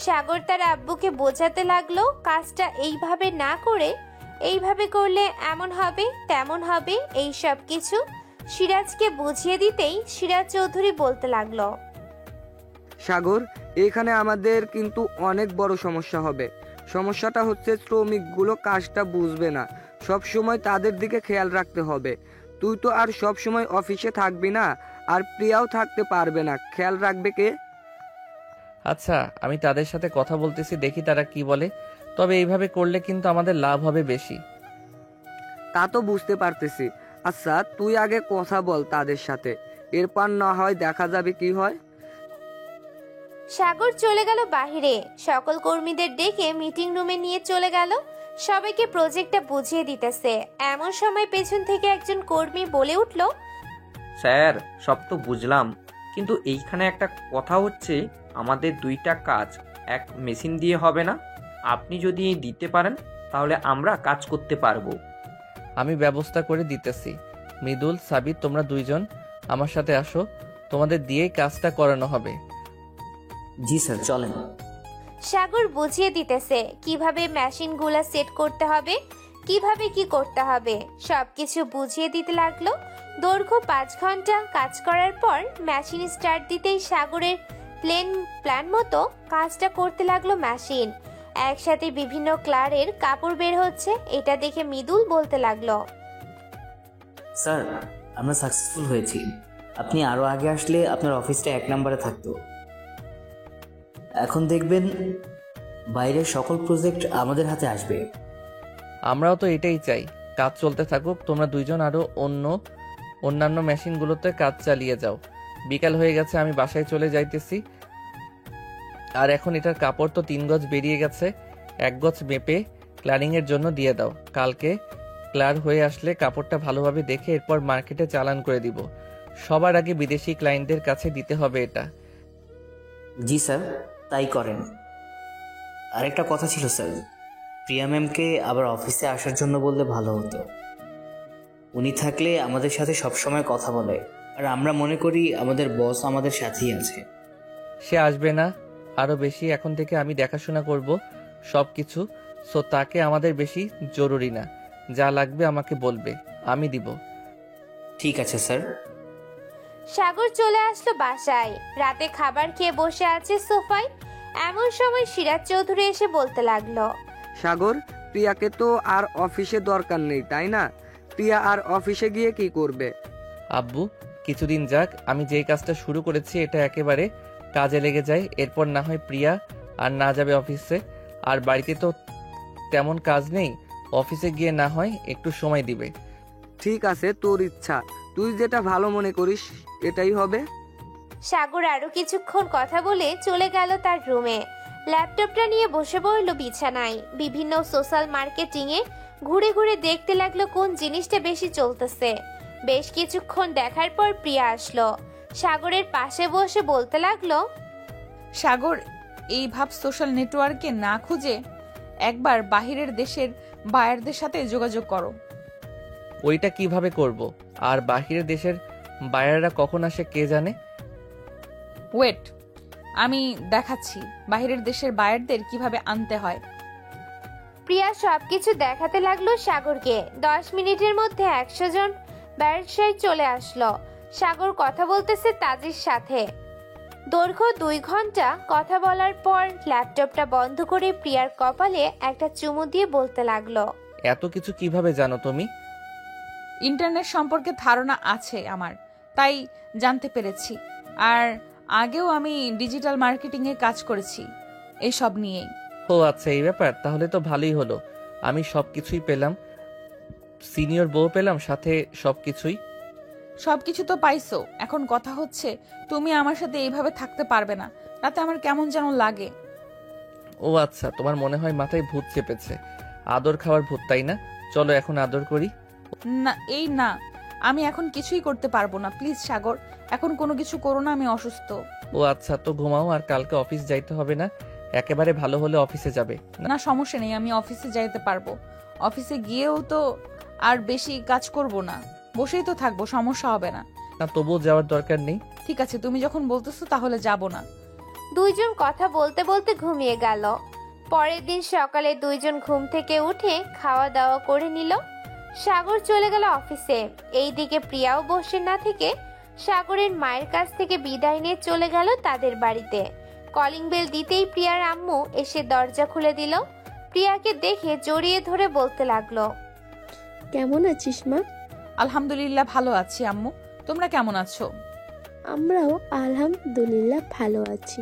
সাগর তার আব্বুকে বোঝাতে লাগলো কাজটা এইভাবে না করে এইভাবে করলে এমন হবে তেমন হবে, এই সব কিছু সিরাজকে বুঝিয়ে দিতেই সিরাজ চৌধুরী বলতে লাগলো। সাগর, এখানে আমাদের কিন্তু অনেক বড় সমস্যা হবে। সমস্যাটা হচ্ছে শ্রমিকগুলো কাজটা বুঝবে না, সব সময় তাদের দিকে খেয়াল রাখতে হবে। তুই তো আর সব সময় অফিসে থাকবি না, আর প্রিয়াও থাকতে পারবে না, খেয়াল রাখবে কে? আচ্ছা, আমি তাদের সাথে কথা বলতেছি, দেখি তারা কি বলে। তবে এইভাবে করলে কিন্তু আমাদের লাভ হবে বেশি। তা তো বুঝতে পারতেছি। আচ্ছা, তুই আগে কথা বল তাদের সাথে, এরপর না হয় দেখা যাবে কি হয়। সাগর চলে গেল বাহিরে, সকল কর্মীদের ডেকে মিটিং রুমে নিয়ে চলে গেল, সবাইকে প্রজেক্টটা বুঝিয়ে দিতেছে। এমন সময় পেছন থেকে একজন কর্মী বলে উঠল, স্যার, সব তো বুঝলাম, কিন্তু এইখানে একটা কথা হচ্ছে, আমাদের 2টা কাজ এক মেশিন দিয়ে হবে না। আপনি যদি দিতে পারেন তাহলে আমরা কাজ করতে পারবো। আমি ব্যবস্থা করে দিতেছি। মৃদুল, সাবিত, তোমরা 2 জন আমার সাথে আসো, তোমাদের দিয়েই কাজটা করানো হবে। জি স্যার, চলেন। সাগর বুঝিয়ে দিতেছে কিভাবে মেশিনগুলো সেট করতে হবে, কিভাবে কি করতে হবে, সবকিছু বুঝিয়ে দিতে লাগলো। দৈর্ঘ্য 5 ঘন্টা কাজ করার পর মেশিন স্টার্ট দিতেই সাগরের প্ল্যান মতো কাজটা করতে লাগলো মেশিন। একসাথে বিভিন্ন কালারের কাপড় বের হচ্ছে, এটা দেখে মৃদুল বলতে লাগলো, স্যার, আমরা সাকসেসফুল হয়েছি। আপনি আরও আগে আসলে আপনার অফিসটা 1 নম্বরে থাকতো। এখন দেখবেন বাইরের সকল প্রজেক্ট আমাদের হাতে আসবে। আমরাও তো এটাই চাই, কাজ চলতে থাকুক, তোমরা 2 জন আরো অন্যান্য মেশিনগুলোতে কাজ চালিয়ে যাও। বিকাল হয়ে গেছে, আমি বাসায় চলে যাইতেছি। আর এখন এটার কাপড় তো 3 গজ বেরিয়ে গেছে, 1 গজ মেপে ক্লারিং এর জন্য দিয়ে দাও। কালকে ক্লার হয়ে আসলে কাপড়টা ভালোভাবে দেখে এরপর মার্কেটে চালান করে দিব। সবার আগে বিদেশি ক্লায়েন্টদের কাছে দিতে হবে এটা। জি স্যার, তাই করেন। আরেকটা কথা ছিল স্যার, প্রিয়া ম্যামকে আবার অফিসে আসার জন্য বললে ভালো হতো। উনি থাকলে আমাদের সাথে সবসময় কথা বলে, আর আমরা মনে করি আমাদের বস আমাদের সাথেই আছে। সে আসবে না, আরো বেশি এখন থেকে আমি দেখাশোনা করব সব কিছু। সো তাকে আমাদের বেশি জরুরি না, যা লাগবে আমাকে বলবে, আমি দিব। ঠিক আছে স্যার। সাগর চলে আসলো বাসায়, রাতে খাবার খেয়ে বসে আছে সোফায়। এমন সময় সিরাজ চৌধুরী এসে বলতে লাগলো, সাগর, প্রিয়াকে তো আর অফিসে দরকার নেই, তাই না? প্রিয়া আর অফিসে গিয়ে কি করবে? আব্বু, কিছুদিন যাক, আমি যেই কাজটা শুরু করেছি এটা একেবারে কাজে লেগে যায়, এরপর না হয় প্রিয়া আর না যাবে অফিসে। আর বাড়িতে তো তেমন কাজ নেই, অফিসে গিয়ে না হয় একটু সময় দিবে। ঠিক আছে, তোর ইচ্ছা, তুই যেটা ভালো মনে করিস এটাই হবে। সাগর আরো কিছুক্ষণ কথা বলে চলে গেল তার রুমে। ল্যাপটপটা নিয়ে বসে পড়ল বিছানায়। বিভিন্ন সোশ্যাল মার্কেটিং এ ঘুরে ঘুরে দেখতে লাগলো কোন জিনিসটা বেশি চলতেছে। বেশ কিছুক্ষণ দেখার পর প্রিয়া আসলো, সাগরের পাশে বসে বলতে লাগলো, সাগর, এই ভাব সোশ্যাল নেটওয়ার্কে না খুঁজে একবার বাহিরের দেশের বায়ারদের সাথে যোগাযোগ করো। ওইটা কিভাবে করব? আর বাহিরের দেশের বায়াররা কখন আসে কে জানে? ওয়েট, আমি দেখাচ্ছি বাহিরের দেশের বায়ারদের কিভাবে আনতে হয়। প্রিয়া সবকিছু দেখাতে লাগলো সাগরকে। 10 মিনিটের মধ্যে 100 জন ব্যবসায়ী চলে আসলো। সাগর কথা বলতেছে তাজির সাথে। দৈর্ঘ্য 2 ঘন্টা কথা বলার পর ল্যাপটপটা বন্ধ করে প্রিয়ার কপালে একটা চুমু দিয়ে বলতে লাগলো, এত কিছু কিভাবে জানো তুমি? ইন্টারনেট সম্পর্কে ধারণা আছে আমার, তাই জানতে পেরেছি। আর আগেও আমি ডিজিটাল মার্কেটিং এ কাজ করেছি এইসব নিয়েই। ও আচ্ছা, এই ব্যাপার, তাহলে তো ভালোই হলো। আমি সবকিছুই পেলাম, সিনিয়র বউ পেলাম, সাথে সবকিছু তো পাইছো। এখন কথা হচ্ছে তুমি আমার সাথে এইভাবে থাকতে পারবে না, তাতে আমার কেমন যেন লাগে। ও আচ্ছা, তোমার মনে হয় মাথায় ভূত চেপেছে, আদর খাওয়ার ভূত, তাই না? চলো এখন আদর করি। না না, আমি এখন কিছুই করতে পারবো না। প্লিজ সাগর, এখন কোনো কিছু করো না, আমি অসুস্থ। ও আচ্ছা, তো ঘুমাও, আর কালকে অফিস যাইতে হবে না। একেবারে ভালো হলে অফিসে যাবে। না সমস্যা নেই, আমি অফিসে যাইতে পারবো। অফিসে গিয়েও তো আর বেশি কাজ করব না, বসেই তো থাকবো, সমস্যা হবে না। না, তবুও যাওয়ার দরকার নেই। ঠিক আছে, তুমি যখন বলতেছো তাহলে যাব না। দুইজন কথা বলতে বলতে ঘুমিয়ে গেল। পরের দিন সকালে দুইজন ঘুম থেকে উঠে খাওয়া দাওয়া করে নিল। সাগর চলে গেল অফিসে। এইদিকে প্রিয়াও বসে না থেকে সাগরের মায়ের কাছ থেকে বিদায় নিয়ে চলে গেল তাদের বাড়িতে। কলিং বেল দিতেই প্রিয়ার আম্মু এসে দরজা খুলে দিল। প্রিয়াকে দেখে জড়িয়ে ধরে বলতে লাগলো, কেমন আছিস মা? আলহামদুলিল্লাহ ভালো আছি আম্মু, তোমরা কেমন আছো? আমরাও আলহামদুলিল্লাহ ভালো আছি।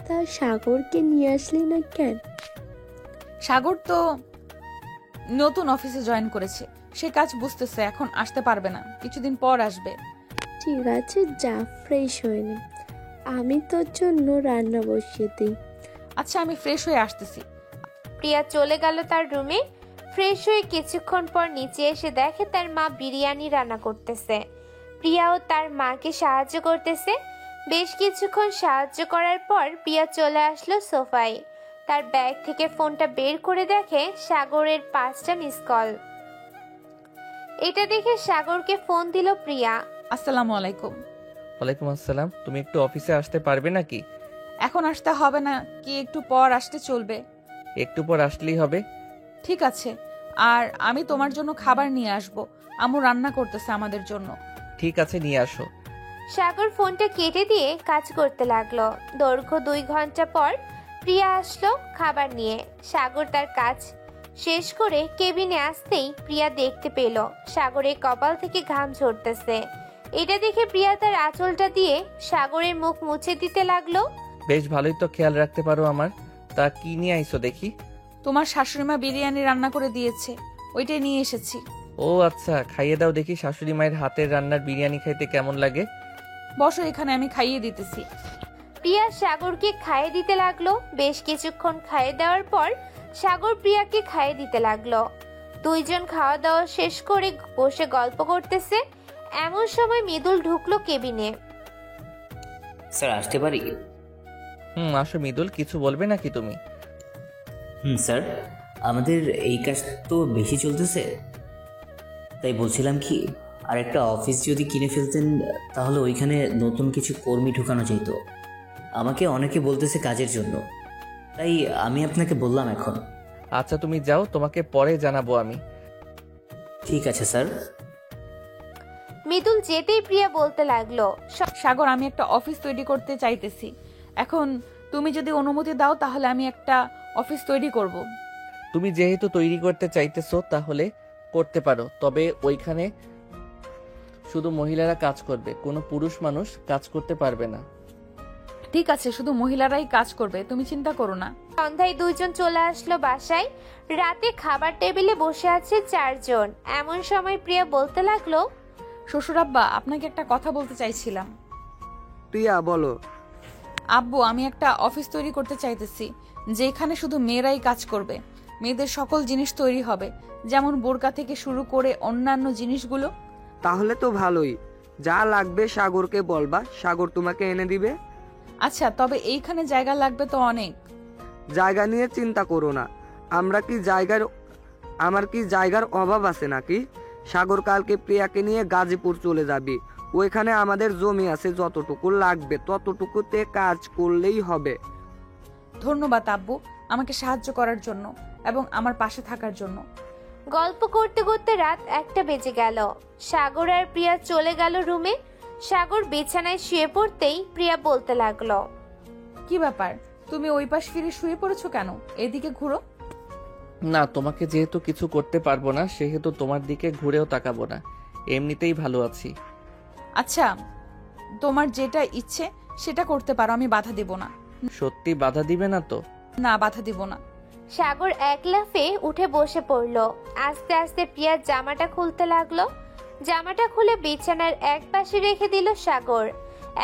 তা সাগরকে নিয়ে আসলি না কেন? সাগর তো নতুন অফিসে জয়েন করেছে, সে কাজ বুঝতেছে, এখন আসতে পারবে না, কিছুদিন পর আসবে। ঠিক আছে, যা ফ্রেশ হয়ে নে, আমি তোর জন্য রান্না বসিয়ে দিই। আচ্ছা, আমি ফ্রেশ হয়ে আসতেছি। প্রিয়া চলে গেল তার রুমে। ফ্রেশ হয়ে কিছুক্ষণ পর নিচে এসে দেখে তার মা বিরিয়ানি রান্না করতেছে। প্রিয়াও তার মাকে সাহায্য করতেছে। বেশ কিছুক্ষণ সাহায্য করার পর প্রিয়া চলে আসলো সোফায়। তার ব্যাগ থেকে ফোনটা বের করে দেখে সাগরের 5টা মিস কল। এটা দেখে সাগরকে ফোন দিল প্রিয়া। আসসালামু আলাইকুম। ওয়ালাইকুম আসসালাম। তুমি একটু অফিসে আসতে পারবে নাকি? এখন আসতে হবে না কি, একটু পর আসতে চলবে? একটু পর আসলেই হবে। ঠিক আছে, আর আমি তোমার জন্য খাবার নিয়ে আসব, আম্মু রান্না করতেছে আমাদের জন্য। ঠিক আছে, নিয়ে আসো। সাগর ফোনটা কেটে দিয়ে কাজ করতে লাগলো। দৈর্ঘ্য 2 ঘন্টা পর প্রিয়া আসলো খাবার নিয়ে। সাগর তার কাজ শেষ করে কেবিনে আসতেই প্রিয়া দেখতে পেল সাগরের কপাল থেকে ঘাম ঝরতেছে। এটা দেখে প্রিয়া তার আঁচলটা দিয়ে সাগরের মুখ মুছে দিতে লাগলো। বেশ ভালোই তো খেয়াল রাখতে পারো আমার। তা কি নিয়ে আইছো দেখি? তোমার শাশুড়িমা বিরিয়ানি রান্না করে দিয়েছে, ওইটাই নিয়ে এসেছি। ও আচ্ছা, খাইয়ে দাও দেখি। শাশুড়ি মায়ের হাতের রান্নার বিরিয়ানি খাইতে কেমন লাগে? বসো এখানে, আমি খাইয়ে দিতেছি। প্রিয়া সাগরকে খাইয়ে দিতে লাগলো। বেশ কিছুক্ষণ খাইয়ে দেওয়ার পর সাগর প্রিয়াকে খাইয়ে দিতে লাগলো। দুইজন খাওয়া দাওয়া শেষ করে বসে গল্প করতেছে। এমন সময় মৃদুল ঢুকলো কেবিনে। স্যার আসতে পারি? আসো মৃদুল, কিছু বলবে নাকি তুমি? স্যার, আমাদের এই কাজ তো বেশি চলতেছে, তাই বলছিলাম কি, আর একটা অফিস যদি কিনে ফেলতেন তাহলে ওইখানে নতুন কিছু কর্মী ঢুকানো যেত। আমাকে অনেকে বলতেছে কাজের জন্য, তাই আমি আপনাকে বললাম এখন। আচ্ছা তুমি যাও, তোমাকে পরে জানাবো আমি। ঠিক আছে স্যার। মৃদুল যেতেই প্রিয়া বলতে লাগলো, সাগর, আমি একটা অফিস তৈরি করতে চাইতেছি। এখন তুমি যদি অনুমতি দাও তাহলে আমি একটা অফিস তৈরি করব। তুমি যেহেতু তৈরি করতে চাইতেছো তাহলে করতে পারো, তবে ওইখানে শুধু মহিলারা কাজ করবে, কোনো পুরুষ মানুষ কাজ করতে পারবে না। ঠিক আছে, শুধু মহিলারাই কাজ করবে, তুমি চিন্তা করো না। সন্ধ্যায় দুইজন চলে আসলো বাসায়। রাতে খাবার টেবিলে বসে আছে 4 জন। এমন সময় প্রিয়া বলতে লাগলো, শ্বশুরাব্বা, আপনাকে একটা কথা বলতে চাইছিলাম। প্রিয়া বলো। আব্বু, আমি একটা অফিস তৈরি করতে চাইতেছি, যেখানে শুধু মেয়েরাই কাজ করবে। মেয়েদের সকল জিনিস তৈরি হবে, যেমন বোরকা থেকে শুরু করে অন্যান্য জিনিসগুলো। তাহলে তো ভালোই, যা লাগবে সাগরকে বলবা, সাগর তোমাকে এনে দিবে। আচ্ছা, তবে এইখানে জায়গা লাগবে তো অনেক। জায়গা নিয়ে চিন্তা করো না, আমার কি জায়গার অভাব আছে নাকি? সাগর কালকে প্রিয়াকে নিয়ে গাজীপুর চলে যাবি, ওইখানে আমাদের জমি আছে, যতটুকু লাগবে ততটুকুতে কাজ করলেই হবে। ধন্যবাদ আব্বু, আমাকে সাহায্য করার জন্য এবং আমার পাশে থাকার জন্য। গল্প করতে করতে রাত 1টা বেজে গেল। সাগর আর প্রিয়া চলে গেল রুমে। সাগর বিছানায় শুয়ে পড়তেই প্রিয়া বলতে লাগলো, কি ব্যাপার, তুমি ওই পাশ ফিরে শুয়ে পড়েছো কেন? এদিকে ঘুরো। না, তোমাকে যেহেতু কিছু করতে পারবো না সেহেতু তোমার দিকে ঘুরেও তাকাবো না, এমনিতেই ভালো আছি। আচ্ছা, তোমার যেটা ইচ্ছে সেটা করতে পারো, আমি বাধা দেব না। সত্যি বাধা দিবে না তো? না, বাধা দিব না। সাগর এক লাফে উঠে বসে পড়লো। আস্তে আস্তে প্রিয়ার জামাটা খুলতে লাগলো। জামাটা খুলে বিছানার এক পাশে রেখে দিল সাগর।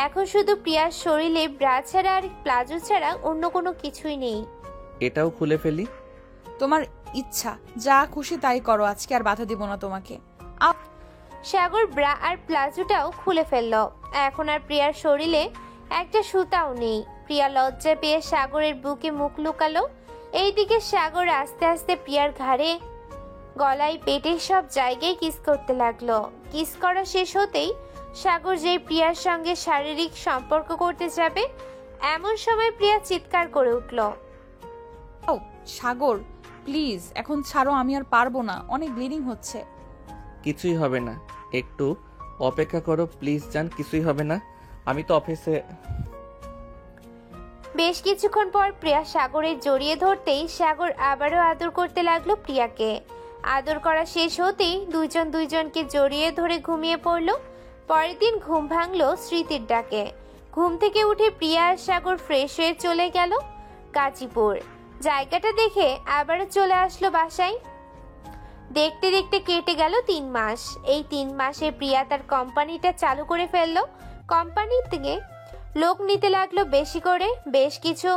এখন শুধু প্রিয়ার শরীরে ব্রা ছাড়া আর প্লাজো ছাড়া অন্য কোনো কিছুই নেই। এটাও খুলে ফেলি। তোমার ইচ্ছা, যা খুশি তাই করো, আজকে আর বাধা দিব না তোমাকে। সাগর ব্রা আর প্লাজোটাও খুলে ফেললো। এখন আর প্রিয়ার শরীরে একটা সুতাও নেই। প্রিয়া লজ্জা পেয়ে সাগরের বুকে মুখ লুকালো। এইদিকে সাগর আস্তে আস্তে প্রিয়ার ঘাড়ে, গলায়, পেটে সব জায়গায় কিস করতে লাগলো। কিস করা শেষ হতেই সাগর যেই প্রিয়ার সঙ্গে শারীরিক সম্পর্ক করতে যাবে, এমন সময় প্রিয়া চিৎকার করে উঠল। ও সাগর, প্লিজ এখন ছাড়ো, আমি আর পারবো না, অনেক ব্লিডিং হচ্ছে। কিছুই হবে না, একটু অপেক্ষা করো প্লিজ জান, কিছুই হবে না। আমি তো অফিসে। বেশ কিছুক্ষণ পর প্রিয়া সাগরের জড়িয়ে ধরতেই সাগর আবারও আদর করতে লাগলো প্রিয়াকে। আদর করা শেষ হতেই দুইজন দুইজনকে জড়িয়ে ধরে ঘুমিয়ে পড়ল। পরের দিন ঘুম ভাঙলো স্মৃতির ডাকে। ঘুম থেকে উঠে প্রিয়া আর সাগর ফ্রেশ হয়ে চলে গেল গাজীপুর। জায়গাটা দেখে আবারও চলে আসলো বাসায়। দেখতে দেখতে কেটে গেল 3 মাস। এই 3 মাসে প্রিয়া তার কোম্পানিটা চালু করে ফেললো। কোম্পানি থেকে লোক নিতে লাগলো বেশি করে। বেশ কিছু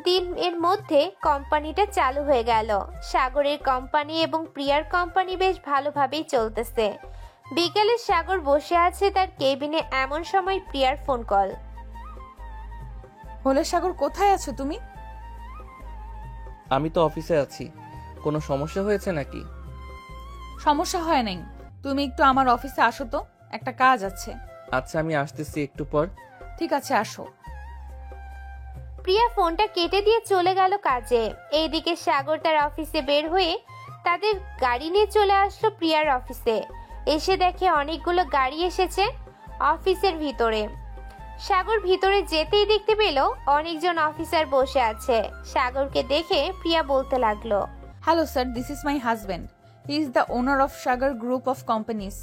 দিন এর মধ্যে কোম্পানিটা চালু হয়ে গেল। সাগরের কোম্পানি এবং প্রিয়ার কোম্পানি বেশ ভালোভাবেই চলতেছে। বিকেলে সাগর বসে আছে তার কেবিনে, এমন সময় প্রিয়ার ফোন কল। হলে সাগর, কোথায় আছো তুমি? আমি তো অফিসে আছি। কোনো সমস্যা হয়েছে নাকি? সমস্যা হয় নাই, তুমি একটু আমার অফিসে আসো তো, একটা কাজ আছে। আচ্ছা আমি আসতেছি একটু পর। ঠিক আছে, আসো। প্রিয়া ফোনটা কেটে দিয়ে চলে গেল কাজে। এইদিকে সাগর তার অফিসে বের হয়ে তাদের গাড়ি নিয়ে চলে আসলো প্রিয়ার অফিসে। এসে দেখে অনেকগুলো গাড়ি এসেছে অফিসের ভিতরে। সাগর ভিতরে যেতেই দেখতে পেল অনেকজন অফিসার বসে আছে। সাগরকে দেখে প্রিয়া বলতে লাগলো, hello sir, this is my husband. He is the owner of Sagar group of companies.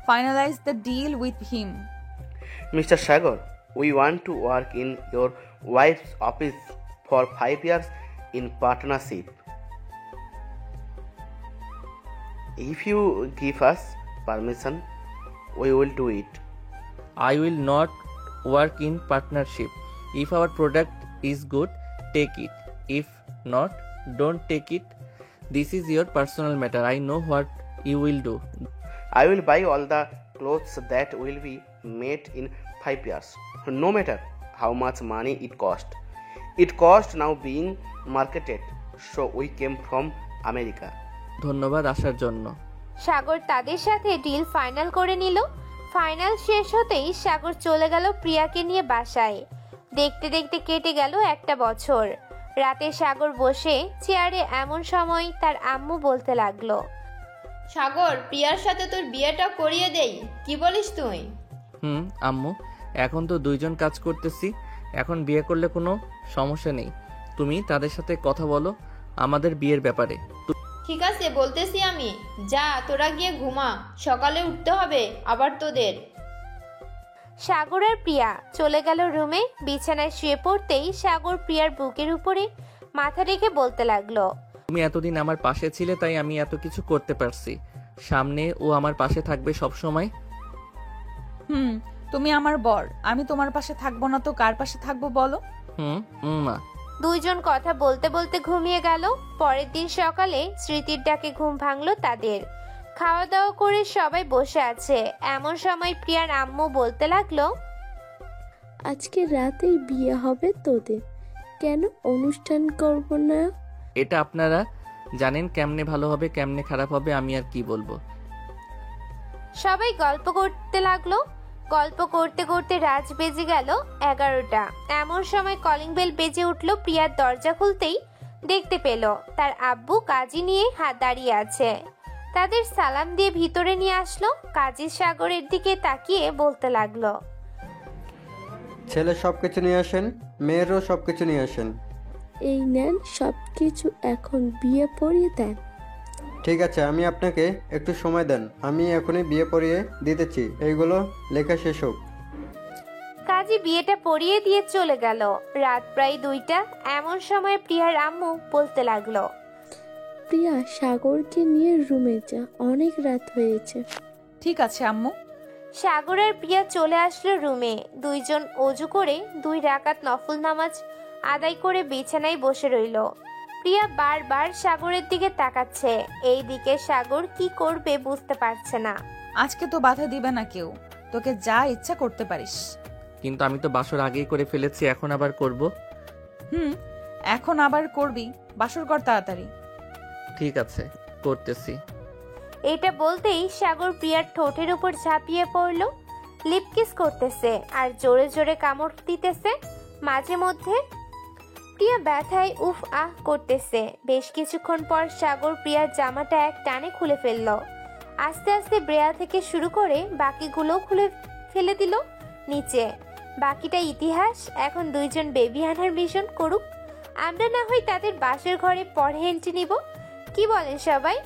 Finalize the deal with him. Mr. Sagar, we want to work in your wife's office for 5 years in partnership. If you give us permission, we will do it. I will not work in partnership. If our product is good, take it. If not, don't take it. This is your personal matter. I know what you will do. I will buy all the clothes that will be made in 5 years, no matter how much money it cost. It cost now being marketed, so we came from America. ধন্যবাদ আসার জন্য। সাগর তাদের সাথে ডিল ফাইনাল করে নিল। ফাইনাল শেষ হতেই সাগর চলে গেল প্রিয়াকে নিয়ে বাসায়। দেখতে দেখতে কেটে গেল 1 বছর। রাতে সাগর বসে চেয়ারে, এমন সময় তার আম্মু বলতে লাগলো, সাগর, প্রিয়ার সাথে তোর বিয়েটা করিয়ে দেই, কি বলিস তুই? আম্মু, এখন তো 2 জন কাজ করতেছি, এখন বিয়ে করলে কোনো সমস্যা নেই। তুমি তাদের সাথে কথা বলো আমাদের বিয়ের ব্যাপারে। ঠিক আছে, বলতেছি আমি। যা, তোরা গিয়ে ঘুমা, সকালে উঠতে হবে আবার তোদের। সাগর আর প্রিয়া চলে গেল রুমে। বিছানায় শুয়ে পড়তেই সাগর প্রিয়ার বুকের উপরে মাথা রেখে বলতে লাগলো, তুমি এতদিন আমার পাশে ছিলে তাই আমি এত কিছু করতে পারছি। সামনে ও আমার পাশে থাকবে সব সময়। তুমি আমার বর, আমি তোমার পাশে থাকবো না তো কার পাশে থাকবো বলো? মা। 2 জন কথা বলতে বলতে ঘুমিয়ে গেল। পরের দিন সকালে স্মৃতির ডাকে ঘুম ভাঙলো তাদের। খাওয়া দাওয়া করে সবাই বসে আছে, এমন সময় প্রিয়ার আম্মু বলতে লাগলো, আজকে রাতেই বিয়ে হবে তোদের, কেন অনুষ্ঠান করব না? এটা আপনারা জানেন কেমনে ভালো হবে কেমনে খারাপ হবে, আমি আর কি বলবো। সবাই গল্প করতে লাগলো। গল্প করতে করতে রাত বেজে গেল 11টা। এমন সময় কলিং বেল বেজে উঠলো। প্রিয়ার দরজা খুলতেই দেখতে পেল তার আব্বু কাজী নিয়ে দাঁড়িয়ে আছে। তাদের সালাম দিয়ে ভিতরে নিয়ে আসলো। কাজী সাগরের দিকে তাকিয়ে বলতে লাগলো, ছেলে সবকিছু নিয়ে আসেন, মেয়েরও সবকিছু নিয়ে আসেন। এই নেন সবকিছু, এখন বিয়ে পড়িয়ে দেন। ঠিক আছে, আমি আপনাকে একটু সময় দেন, আমি এখনই বিয়ে পড়িয়ে দিতেছি, এইগুলো লেখা শেষ হোক। কাজী বিয়েটা পড়িয়ে দিয়ে চলে গেল। রাত প্রায় 2টা। এমন সময় প্রিয়ার আম্মু বলতে লাগলো, প্রিয়া, সাগরকে নিয়ে রুমে যা, অনেক রাত হয়েছে। ঠিক আছে আম্মু। সাগর আর প্রিয়া চলে আসলো রুমে। 2 জন অজু করে 2 রাকাত নফল নামাজ আদায় করে বিছানায় বসে রইল। প্রিয়া বারবার সাগরের দিকে তাকাচ্ছে। এই দিকে সাগর কি করবে বুঝতে পারছে না। আজকে তো বাধা দিবে না কেউ, তোকে যা ইচ্ছা করতে পারিস। কিন্তু আমি তো বাসর আগেই করে ফেলেছি, এখন আবার করব? এখন আবার করবি? বাসর কর তাড়াতাড়ি। ঠিক আছে, করতেছি। এটা বলতেই সাগর প্রিয়ার ঠোঁটের উপর ঝাঁপিয়ে পড়ল, লিপ কিস করতেছে আর জোরে জোরে কামড় দিতেছে। মাঝে মধ্যে প্রিয়া ব্যথায় উফ আহ করতেছে। বেশ কিছুক্ষণ পর সাগর প্রিয়ার জামাটা এক টানে খুলে ফেলল। আস্তে আস্তে ব্রেয়া থেকে শুরু করে বাকিগুলো খুলে ফেলে দিল নিচে। বাকিটা ইতিহাস। এখন দুইজন বেবি আনার মিশন করুক, আমরা না হয় তাদের বাসের ঘরে পরে এন্ট্রি নিব। কি বলেন সবাই?